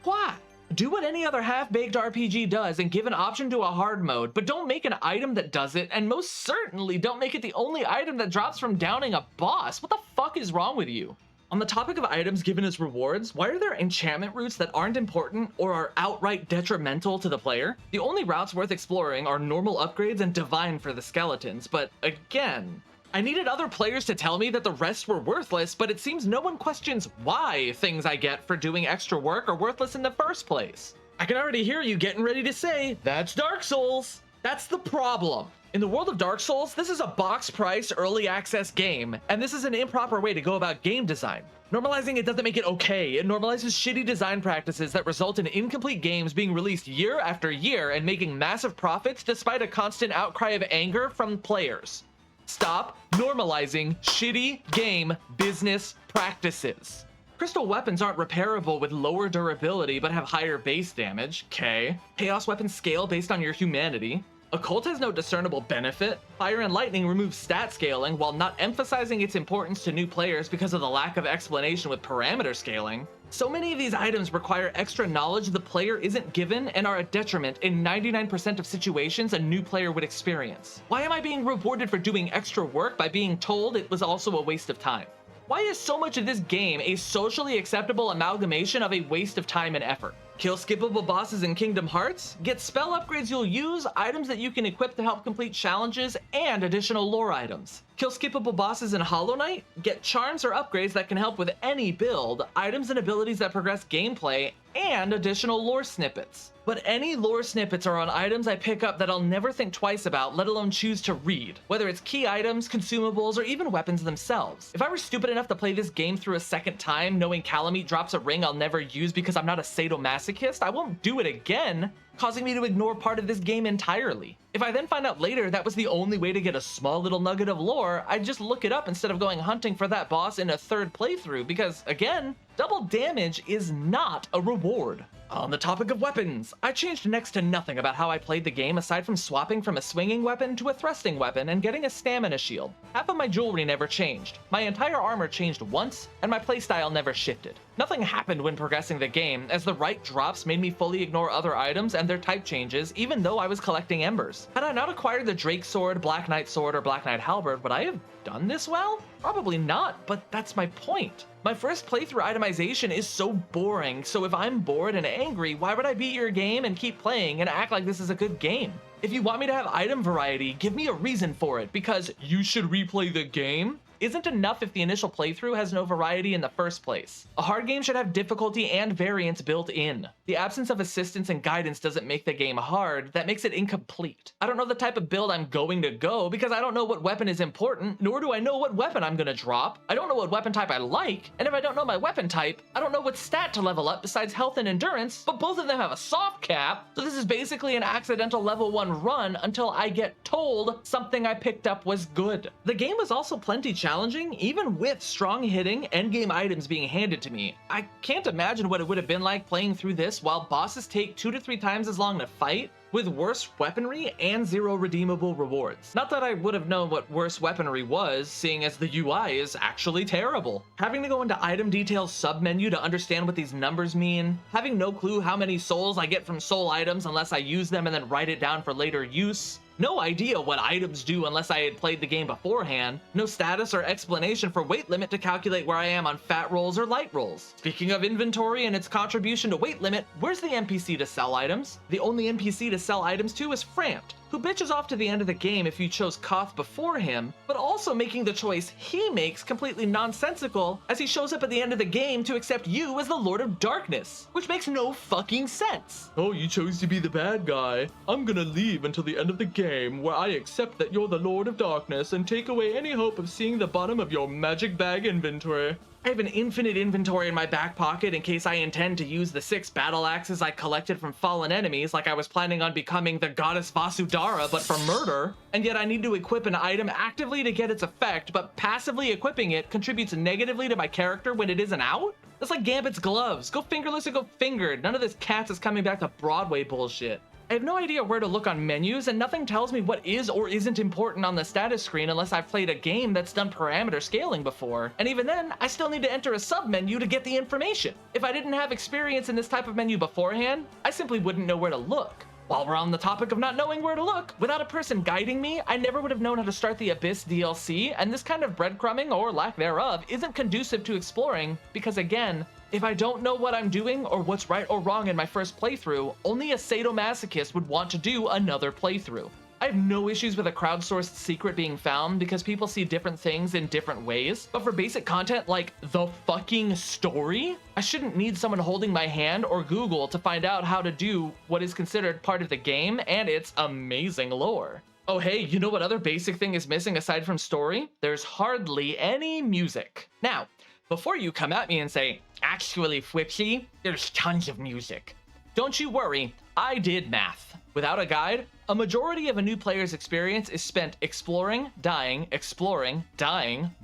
Why? Do what any other half-baked RPG does and give an option to a hard mode, but don't make an item that does it, and most certainly don't make it the only item that drops from downing a boss. What the fuck is wrong with you? On the topic of items given as rewards, why are there enchantment routes that aren't important or are outright detrimental to the player? The only routes worth exploring are normal upgrades and divine for the skeletons, but again, I needed other players to tell me that the rest were worthless, but it seems no one questions why things I get for doing extra work are worthless in the first place. I can already hear you getting ready to say, that's Dark Souls. That's the problem. In the world of Dark Souls, this is a box price early access game, and this is an improper way to go about game design. Normalizing it doesn't make it okay, it normalizes shitty design practices that result in incomplete games being released year after year and making massive profits despite a constant outcry of anger from players. Stop normalizing shitty game business practices. Crystal weapons aren't repairable with lower durability but have higher base damage, okay. Chaos weapons scale based on your humanity. Occult has no discernible benefit. Fire and Lightning removes stat scaling while not emphasizing its importance to new players because of the lack of explanation with parameter scaling. So many of these items require extra knowledge the player isn't given and are a detriment in 99% of situations a new player would experience. Why am I being rewarded for doing extra work by being told it was also a waste of time? Why is so much of this game a socially acceptable amalgamation of a waste of time and effort? Kill skippable bosses in Kingdom Hearts, get spell upgrades you'll use, items that you can equip to help complete challenges, and additional lore items. Kill skippable bosses in Hollow Knight, get charms or upgrades that can help with any build, items and abilities that progress gameplay, and additional lore snippets. But any lore snippets are on items I pick up that I'll never think twice about, let alone choose to read. Whether it's key items, consumables, or even weapons themselves. If I were stupid enough to play this game through a second time, knowing Calamite drops a ring I'll never use because I'm not a sadomasochist, I won't do it again, causing me to ignore part of this game entirely. If I then find out later that was the only way to get a small little nugget of lore, I'd just look it up instead of going hunting for that boss in a third playthrough because, again, double damage is not a reward. On the topic of weapons, I changed next to nothing about how I played the game aside from swapping from a swinging weapon to a thrusting weapon and getting a stamina shield. Half of my jewelry never changed, my entire armor changed once, and my playstyle never shifted. Nothing happened when progressing the game, as the right drops made me fully ignore other items and their type changes, even though I was collecting embers. Had I not acquired the Drake Sword, Black Knight Sword, or Black Knight Halberd, would I have done this well? Probably not, but that's my point. My first playthrough itemization is so boring, so if I'm bored and angry, why would I beat your game and keep playing and act like this is a good game? If you want me to have item variety, give me a reason for it, because you should replay the game isn't enough if the initial playthrough has no variety in the first place. A hard game should have difficulty and variance built in. The absence of assistance and guidance doesn't make the game hard, that makes it incomplete. I don't know the type of build I'm going to go because I don't know what weapon is important, nor do I know what weapon I'm gonna drop. I don't know what weapon type I like, and if I don't know my weapon type, I don't know what stat to level up besides health and endurance, but both of them have a soft cap, so this is basically an accidental level 1 run until I get told something I picked up was good. The game was also plenty challenging, even with strong hitting endgame items being handed to me. I can't imagine what it would have been like playing through this while bosses take 2 to 3 times as long to fight, with worse weaponry and 0 redeemable rewards. Not that I would have known what worse weaponry was, seeing as the UI is actually terrible. Having to go into item details submenu to understand what these numbers mean, having no clue how many souls I get from soul items unless I use them and then write it down for later use, no idea what items do unless I had played the game beforehand, no status or explanation for weight limit to calculate where I am on fat rolls or light rolls. Speaking of inventory and its contribution to weight limit, where's the NPC to sell items? The only NPC to sell items to is Framped, who bitches off to the end of the game if you chose Koth before him, but also making the choice he makes completely nonsensical as he shows up at the end of the game to accept you as the Lord of Darkness, which makes no fucking sense. Oh, you chose to be the bad guy. I'm gonna leave until the end of the game where I accept that you're the Lord of Darkness and take away any hope of seeing the bottom of your magic bag inventory. I have an infinite inventory in my back pocket in case I intend to use the 6 battle axes I collected from fallen enemies like I was planning on becoming the goddess Vasudhara but for murder, and yet I need to equip an item actively to get its effect, but passively equipping it contributes negatively to my character when it isn't out? That's like Gambit's gloves. Go fingerless or go fingered. None of this Cats is coming back to Broadway bullshit. I have no idea where to look on menus, and nothing tells me what is or isn't important on the status screen unless I've played a game that's done parameter scaling before. And even then, I still need to enter a sub-menu to get the information. If I didn't have experience in this type of menu beforehand, I simply wouldn't know where to look. While we're on the topic of not knowing where to look, without a person guiding me, I never would have known how to start the Abyss DLC, and this kind of breadcrumbing, or lack thereof, isn't conducive to exploring, because again, if I don't know what I'm doing or what's right or wrong in my first playthrough, only a sadomasochist would want to do another playthrough. I have no issues with a crowdsourced secret being found because people see different things in different ways, but for basic content like the fucking story, I shouldn't need someone holding my hand or Google to find out how to do what is considered part of the game and its amazing lore. Oh hey, you know what other basic thing is missing aside from story? There's hardly any music. Now, before you come at me and say, actually, Fwipsy, there's tons of music. Don't you worry, I did math. Without a guide, a majority of a new player's experience is spent exploring, dying,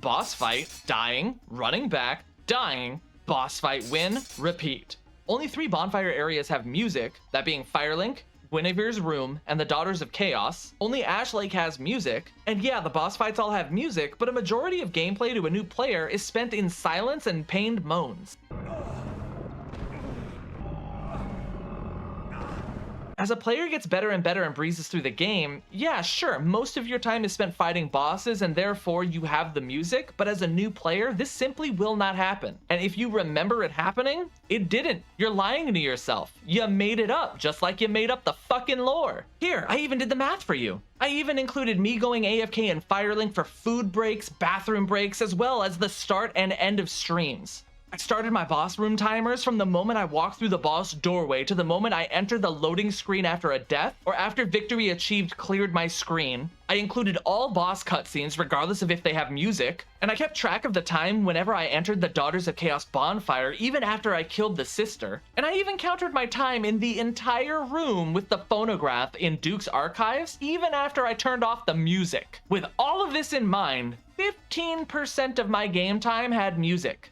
boss fight, dying, running back, dying, boss fight, win, repeat. Only 3 bonfire areas have music, that being Firelink, Guinevere's Room, and the Daughters of Chaos. Only Ash Lake has music, and yeah, the boss fights all have music, but a majority of gameplay to a new player is spent in silence and pained moans. As a player gets better and better and breezes through the game, yeah, sure, most of your time is spent fighting bosses and therefore you have the music, but as a new player, this simply will not happen. And if you remember it happening, it didn't. You're lying to yourself. You made it up, just like you made up the fucking lore. Here, I even did the math for you. I even included me going AFK and Firelink for food breaks, bathroom breaks, as well as the start and end of streams. I started my boss room timers from the moment I walked through the boss doorway to the moment I entered the loading screen after a death, or after victory achieved cleared my screen. I included all boss cutscenes regardless of if they have music, and I kept track of the time whenever I entered the Daughters of Chaos bonfire even after I killed the sister, and I even counted my time in the entire room with the phonograph in Duke's archives even after I turned off the music. With all of this in mind, 15% of my game time had music.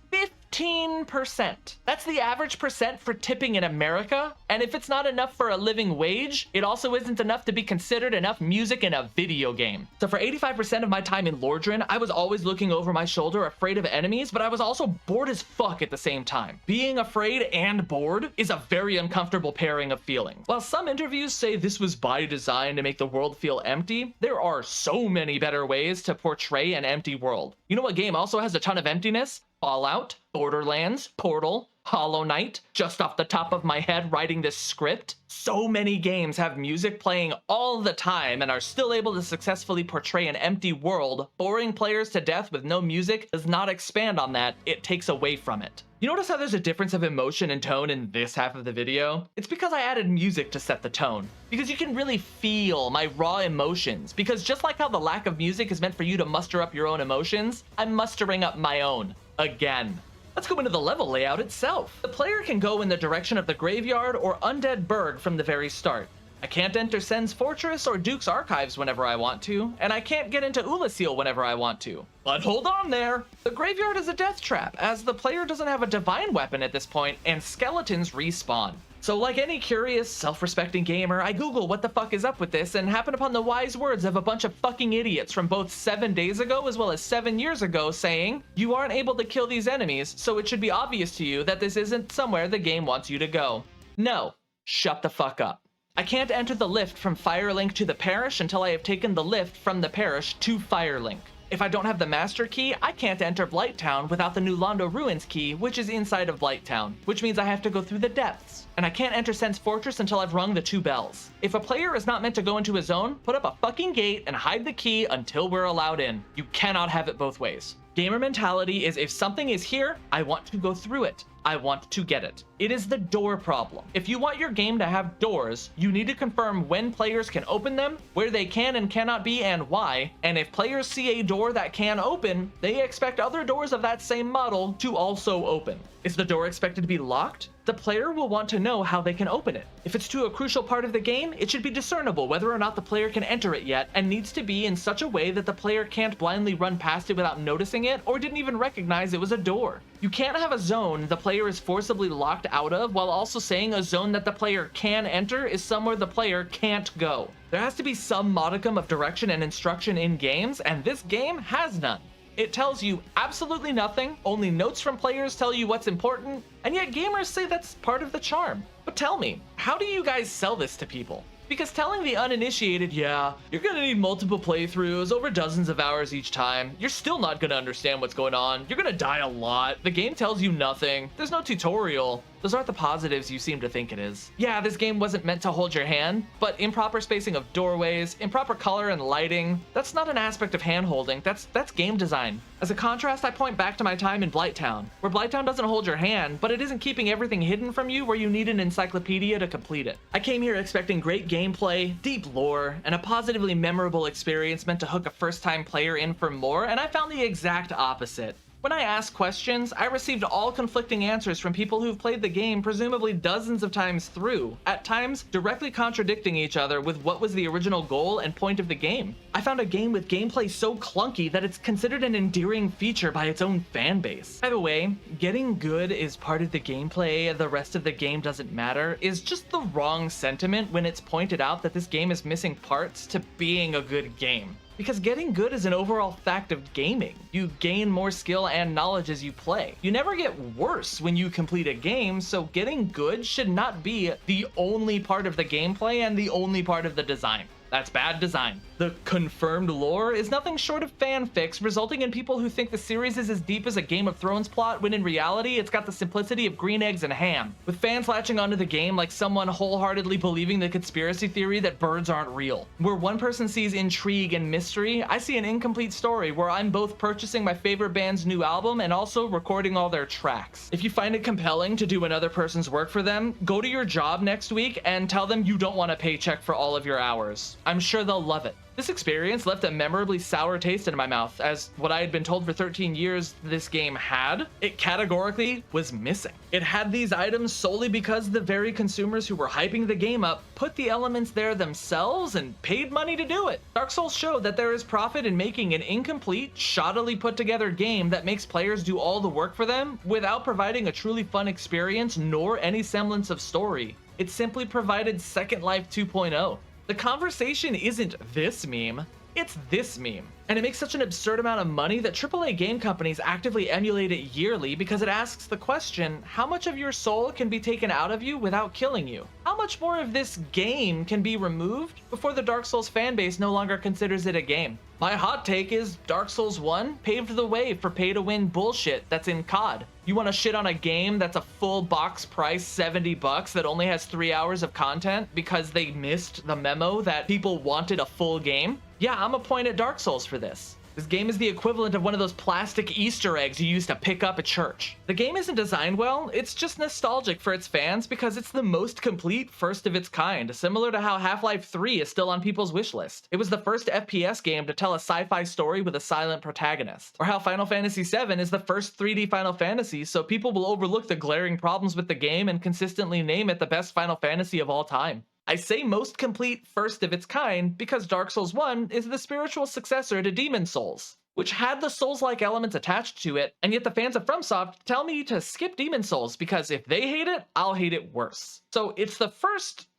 15%. That's the average percent for tipping in America. And if it's not enough for a living wage, it also isn't enough to be considered enough music in a video game. So for 85% of my time in Lordran, I was always looking over my shoulder, afraid of enemies, but I was also bored as fuck at the same time. Being afraid and bored is a very uncomfortable pairing of feelings. While some interviews say this was by design to make the world feel empty, there are so many better ways to portray an empty world. You know what game also has a ton of emptiness? Fallout, Borderlands, Portal, Hollow Knight. Just off the top of my head writing this script, so many games have music playing all the time and are still able to successfully portray an empty world. Boring players to death with no music does not expand on that, it takes away from it. You notice how there's a difference of emotion and tone in this half of the video? It's because I added music to set the tone. Because you can really feel my raw emotions. Because just like how the lack of music is meant for you to muster up your own emotions, I'm mustering up my own. Again. Let's go into the level layout itself. The player can go in the direction of the graveyard or Undead Burg from the very start. I can't enter Sen's Fortress or Duke's Archives whenever I want to, and I can't get into Ulasil whenever I want to. But hold on there! The graveyard is a death trap, as the player doesn't have a divine weapon at this point, and skeletons respawn. So like any curious, self-respecting gamer, I Google what the fuck is up with this and happen upon the wise words of a bunch of fucking idiots from both 7 days ago as well as 7 years ago saying, you aren't able to kill these enemies, so it should be obvious to you that this isn't somewhere the game wants you to go. No, shut the fuck up. I can't enter the lift from Firelink to the parish until I have taken the lift from the parish to Firelink. If I don't have the master key, I can't enter Blighttown without the New Londo Ruins key, which is inside of Blighttown, which means I have to go through the depths. And I can't enter Sen's Fortress until I've rung the 2 bells. If a player is not meant to go into a zone, put up a fucking gate and hide the key until we're allowed in. You cannot have it both ways. Gamer mentality is if something is here, I want to go through it. I want to get it. It is the door problem. If you want your game to have doors, you need to confirm when players can open them, where they can and cannot be, and why. And if players see a door that can open, they expect other doors of that same model to also open. Is the door expected to be locked? The player will want to know how they can open it. If it's to a crucial part of the game, it should be discernible whether or not the player can enter it yet, and needs to be in such a way that the player can't blindly run past it without noticing it, or didn't even recognize it was a door. You can't have a zone the player is forcibly locked out of while also saying a zone that the player can enter is somewhere the player can't go. There has to be some modicum of direction and instruction in games, and this game has none. It tells you absolutely nothing, only notes from players tell you what's important, and yet gamers say that's part of the charm. But tell me, how do you guys sell this to people? Because telling the uninitiated, yeah, you're gonna need multiple playthroughs over dozens of hours each time, you're still not gonna understand what's going on, you're gonna die a lot, the game tells you nothing, there's no tutorial. Those aren't the positives you seem to think it is. Yeah, this game wasn't meant to hold your hand, but improper spacing of doorways, improper color and lighting, that's not an aspect of hand-holding, that's game design. As a contrast, I point back to my time in Blighttown, where Blighttown doesn't hold your hand, but it isn't keeping everything hidden from you where you need an encyclopedia to complete it. I came here expecting great gameplay, deep lore, and a positively memorable experience meant to hook a first-time player in for more, and I found the exact opposite. When I asked questions, I received all conflicting answers from people who've played the game presumably dozens of times through, at times directly contradicting each other with what was the original goal and point of the game. I found a game with gameplay so clunky that it's considered an endearing feature by its own fan base. By the way, getting good is part of the gameplay, the rest of the game doesn't matter, is just the wrong sentiment when it's pointed out that this game is missing parts to being a good game. Because getting good is an overall fact of gaming. You gain more skill and knowledge as you play. You never get worse when you complete a game, so getting good should not be the only part of the gameplay and the only part of the design. That's bad design. The confirmed lore is nothing short of fanfics, resulting in people who think the series is as deep as a Game of Thrones plot, when in reality, it's got the simplicity of green eggs and ham, with fans latching onto the game like someone wholeheartedly believing the conspiracy theory that birds aren't real. Where one person sees intrigue and mystery, I see an incomplete story where I'm both purchasing my favorite band's new album and also recording all their tracks. If you find it compelling to do another person's work for them, go to your job next week and tell them you don't want a paycheck for all of your hours. I'm sure they'll love it. This experience left a memorably sour taste in my mouth, as what I had been told for 13 years this game had, it categorically was missing. It had these items solely because the very consumers who were hyping the game up put the elements there themselves and paid money to do it. Dark Souls showed that there is profit in making an incomplete, shoddily put together game that makes players do all the work for them without providing a truly fun experience nor any semblance of story. It simply provided Second Life 2.0. The conversation isn't this meme, it's this meme. And it makes such an absurd amount of money that AAA game companies actively emulate it yearly because it asks the question, how much of your soul can be taken out of you without killing you? How much more of this game can be removed before the Dark Souls fanbase no longer considers it a game? My hot take is Dark Souls 1 paved the way for pay-to-win bullshit that's in COD. You want to shit on a game that's a full box price $70 that only has 3 hours of content because they missed the memo that people wanted a full game? Yeah, I'm gonna point at Dark Souls for this. This game is the equivalent of one of those plastic Easter eggs you used to pick up at church. The game isn't designed well, it's just nostalgic for its fans because it's the most complete first of its kind, similar to how Half-Life 3 is still on people's wish list. It was the first FPS game to tell a sci-fi story with a silent protagonist. Or how Final Fantasy VII is the first 3D Final Fantasy, so people will overlook the glaring problems with the game and consistently name it the best Final Fantasy of all time. I say most complete first of its kind because Dark Souls 1 is the spiritual successor to Demon's Souls, which had the Souls-like elements attached to it, and yet the fans of FromSoft tell me to skip Demon's Souls because if they hate it, I'll hate it worse. So it's the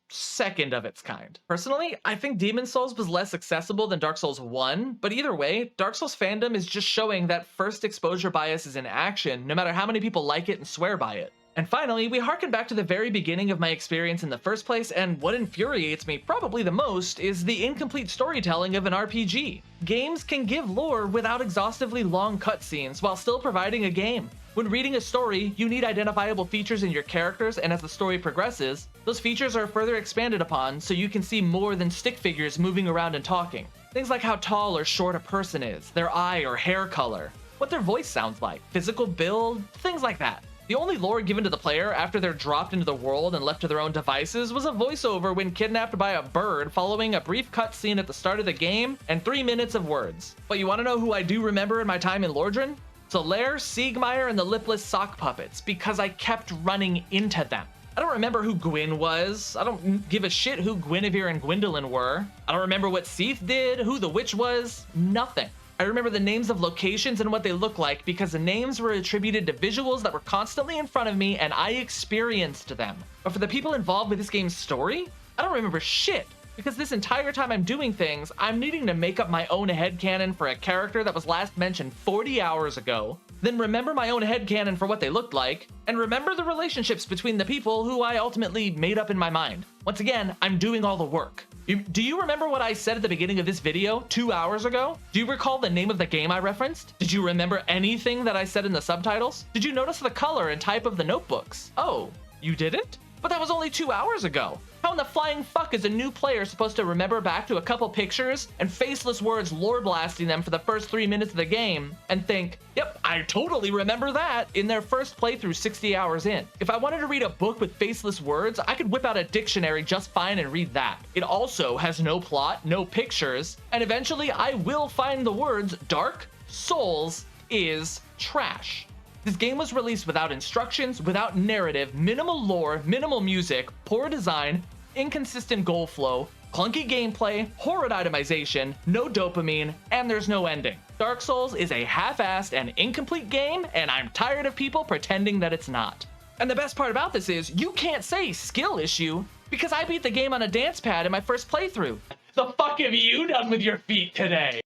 second of its kind. Personally, I think Demon's Souls was less accessible than Dark Souls 1, but either way, Dark Souls fandom is just showing that first exposure bias is in action, no matter how many people like it and swear by it. And finally, we harken back to the very beginning of my experience in the first place, and what infuriates me probably the most is the incomplete storytelling of an RPG. Games can give lore without exhaustively long cutscenes while still providing a game. When reading a story, you need identifiable features in your characters, and as the story progresses, those features are further expanded upon so you can see more than stick figures moving around and talking. Things like how tall or short a person is, their eye or hair color, what their voice sounds like, physical build, things like that. The only lore given to the player after they're dropped into the world and left to their own devices was a voiceover when kidnapped by a bird following a brief cutscene at the start of the game and 3 minutes of words. But you want to know who I do remember in my time in Lordran? Solaire, Siegmeyer, and the lipless sock puppets, because I kept running into them. I don't remember who Gwyn was. I don't give a shit who Guinevere and Gwendolyn were. I don't remember what Seath did, who the witch was, nothing. I remember the names of locations and what they look like because the names were attributed to visuals that were constantly in front of me and I experienced them. But for the people involved with this game's story, I don't remember shit. Because this entire time I'm doing things, I'm needing to make up my own headcanon for a character that was last mentioned 40 hours ago, then remember my own headcanon for what they looked like, and remember the relationships between the people who I ultimately made up in my mind. Once again, I'm doing all the work. Do you remember what I said at the beginning of this video 2 hours ago? Do you recall the name of the game I referenced? Did you remember anything that I said in the subtitles? Did you notice the color and type of the notebooks? Oh, you didn't? But that was only 2 hours ago. How in the flying fuck is a new player supposed to remember back to a couple pictures and faceless words lore blasting them for the first 3 minutes of the game and think, yep, I totally remember that in their first playthrough 60 hours in? If I wanted to read a book with faceless words, I could whip out a dictionary just fine and read that. It also has no plot, no pictures, and eventually I will find the words Dark Souls is trash. This game was released without instructions, without narrative, minimal lore, minimal music, poor design, inconsistent goal flow, clunky gameplay, horrid itemization, no dopamine, and there's no ending. Dark Souls is a half-assed and incomplete game, and I'm tired of people pretending that it's not. And the best part about this is, you can't say skill issue, because I beat the game on a dance pad in my first playthrough. The fuck have you done with your feet today?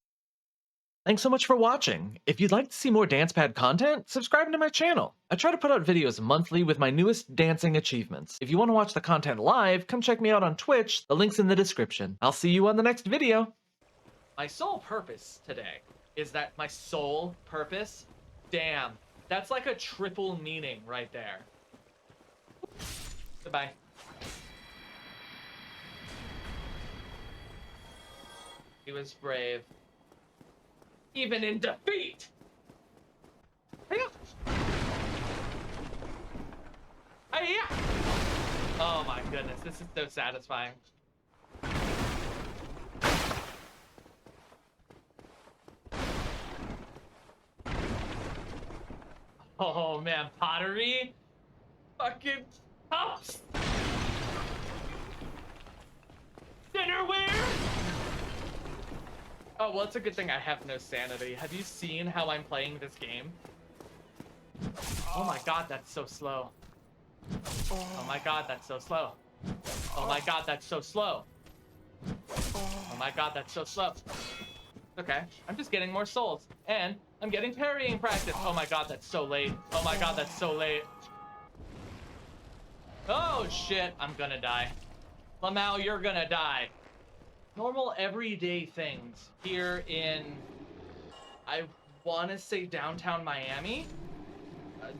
Thanks so much for watching. If you'd like to see more DancePad content, subscribe to my channel. I try to put out videos monthly with my newest dancing achievements. If you want to watch the content live, come check me out on Twitch. The link's in the description. I'll see you on the next video. My sole purpose today is that my sole purpose? Damn, that's like a triple meaning right there. Goodbye. He was brave. Even in defeat! Hey-ya! Hey-ya! Oh my goodness, this is so satisfying. Oh man, pottery? Fucking cups! Dinnerware? Oh, well, it's a good thing I have no sanity. Have you seen how I'm playing this game? Oh my god, that's so slow. Oh my god, that's so slow. Oh my god, that's so slow. Oh my god, that's so slow. Okay, I'm just getting more souls. And I'm getting parrying practice. Oh my god, that's so late. Oh my god, that's so late. Oh shit, I'm gonna die. Lamau, you're gonna die. Normal everyday things here in, I want to say downtown Miami,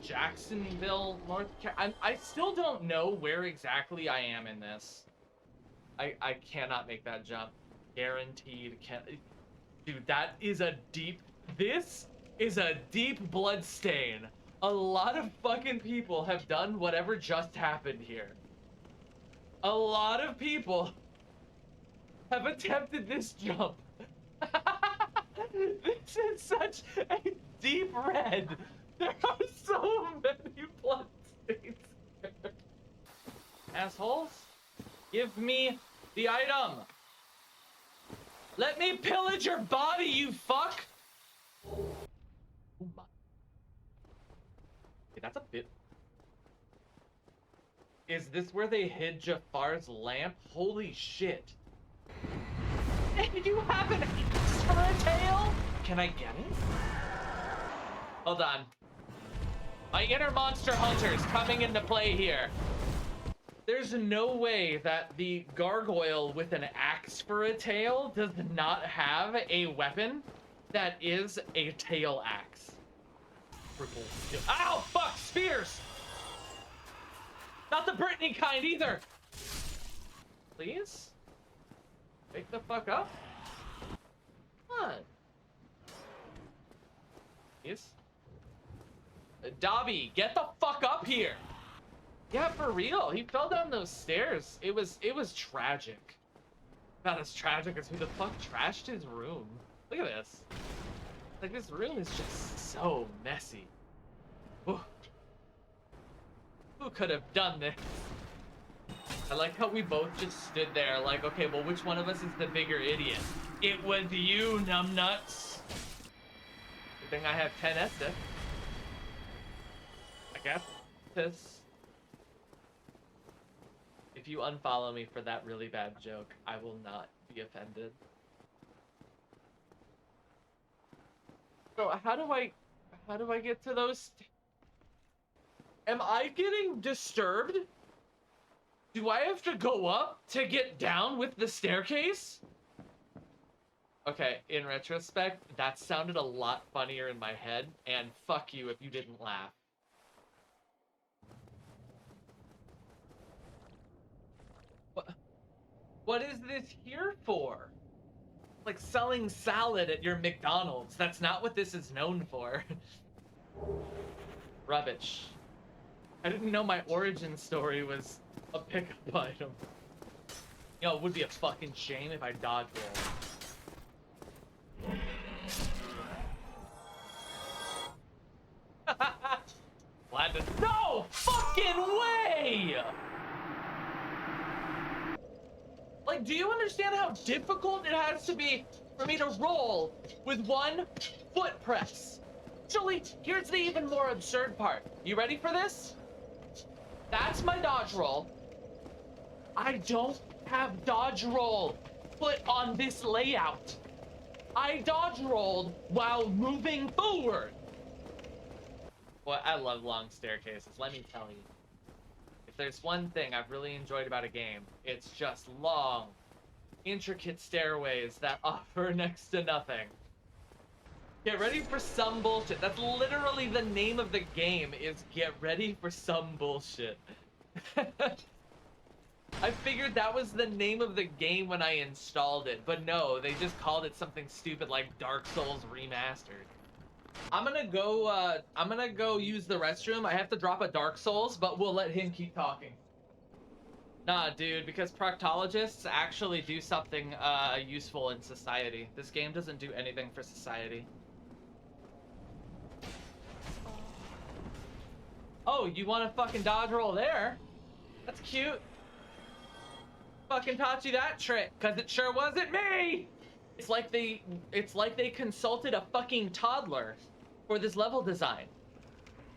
Jacksonville, North Carolina. I still don't know where exactly I am in this. I cannot make that jump. Guaranteed. Dude, that is a deep, this is a deep blood stain. A lot of fucking people have done whatever just happened here. A lot of people have attempted this jump. This is such a deep red. There are so many blood stains here. Assholes, give me the item. Let me pillage your body, you fuck. Oh my. Okay, that's a bit. Is this where they hid Jafar's lamp? Holy shit. You have an axe for a tail? Can I get it? Hold on. My inner monster hunter's coming into play here. There's no way that the gargoyle with an axe for a tail does not have a weapon that is a tail axe. Ow! Fuck! Spears! Not the Brittany kind either! Please? Wake the fuck up? Come on. Please? Dobby, get the fuck up here! Yeah, for real. He fell down those stairs. It was tragic. Not as tragic as who the fuck trashed his room. Look at this. Like, this room is just so messy. Ooh. Who could have done this? I like how we both just stood there like, okay, well, which one of us is the bigger idiot? It was you, numbnuts. Good thing I have 10 Estes. I guess. This. If you unfollow me for that really bad joke, I will not be offended. So how do I get to those? Am I getting disturbed? Do I have to go up to get down with the staircase? Okay, in retrospect, that sounded a lot funnier in my head, and fuck you if you didn't laugh. What is this here for? Like selling salad at your McDonald's. That's not what this is known for. Rubbish. I didn't know my origin story was a pickup item. You know, it would be a fucking shame if I dodge roll. Glad to— No fucking way! Like, do you understand how difficult it has to be for me to roll with one foot press? Actually, here's the even more absurd part. You ready for this? That's my dodge roll. I don't have dodge roll put on this layout. I dodge rolled while moving forward. Well, I love long staircases, let me tell you. If there's one thing I've really enjoyed about a game, it's just long, intricate stairways that offer next to nothing. Get ready for some bullshit. That's literally the name of the game, is get ready for some bullshit. I figured that was the name of the game when I installed it, but no, they just called it something stupid like Dark Souls Remastered. I'm gonna go use the restroom. I have to drop a Dark Souls, but we'll let him keep talking. Nah, dude, because proctologists actually do something useful in society. This game doesn't do anything for society. Oh, you want to fucking dodge roll there? That's cute. Fucking taught you that trick, cause it sure wasn't me. It's like they consulted a fucking toddler for this level design.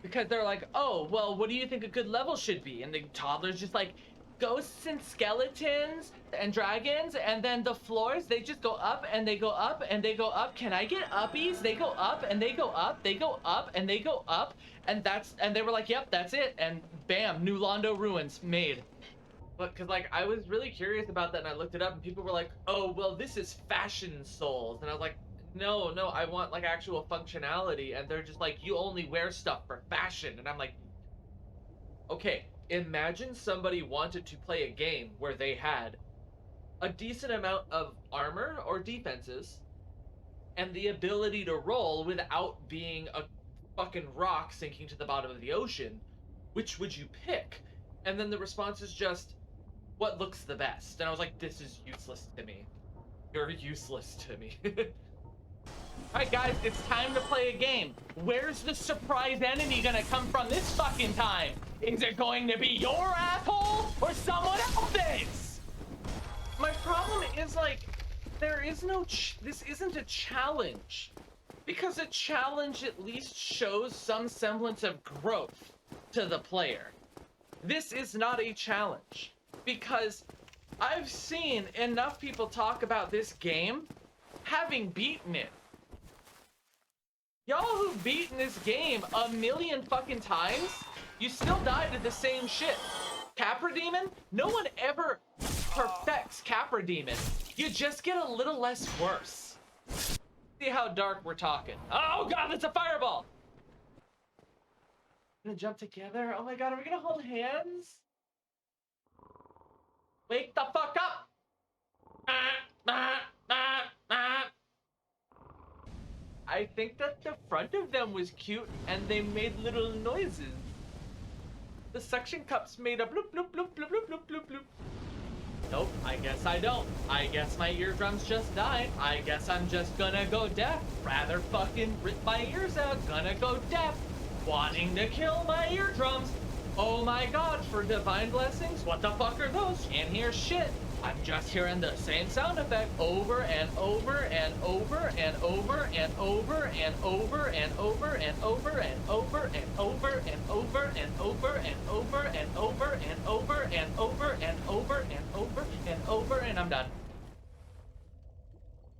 Because they're like, oh, well, what do you think a good level should be? And the toddler's just like, ghosts and skeletons and dragons, and then the floors, they just go up and they go up and they go up. Can I get uppies? They go up and they go up, they go up and they go up, and they were like, yep, that's it. And bam, New Londo Ruins made. But because like I was really curious about that and I looked it up and people were like, oh, well, this is fashion souls. And I was like, no, I want like actual functionality. And they're just like, you only wear stuff for fashion. And I'm like, okay, imagine somebody wanted to play a game where they had a decent amount of armor or defenses and the ability to roll without being a fucking rock sinking to the bottom of the ocean. Which would you pick? And then the response is just, what looks the best? And I was like, this is useless to me. You're useless to me. Alright guys, it's time to play a game. Where's the surprise enemy gonna come from this fucking time? Is it going to be your asshole or someone else's? My problem is like, there is no, this isn't a challenge. Because a challenge at least shows some semblance of growth to the player. This is not a challenge. Because I've seen enough people talk about this game having beaten it. Y'all who've beaten this game a million fucking times, you still die to the same shit. Capra Demon? No one ever perfects Capra Demon. You just get a little less worse. See how dark we're talking. Oh god, that's a fireball! We're gonna jump together? Oh my god, are we gonna hold hands? Wake the fuck up! I think that the front of them was cute and they made little noises. The suction cups made a bloop bloop bloop bloop bloop bloop bloop bloop. Nope, I guess I don't. I guess my eardrums just died. I guess I'm just gonna go deaf. Rather fucking rip my ears out. Gonna go deaf. Wanting to kill my eardrums. Oh my god, for divine blessings, what the fuck are those? Can't hear shit. I'm just hearing the same sound effect over and over and over and over and over and over and over and over and over and over and over and over and over and over and over and over and over and over and over and over, and I'm done.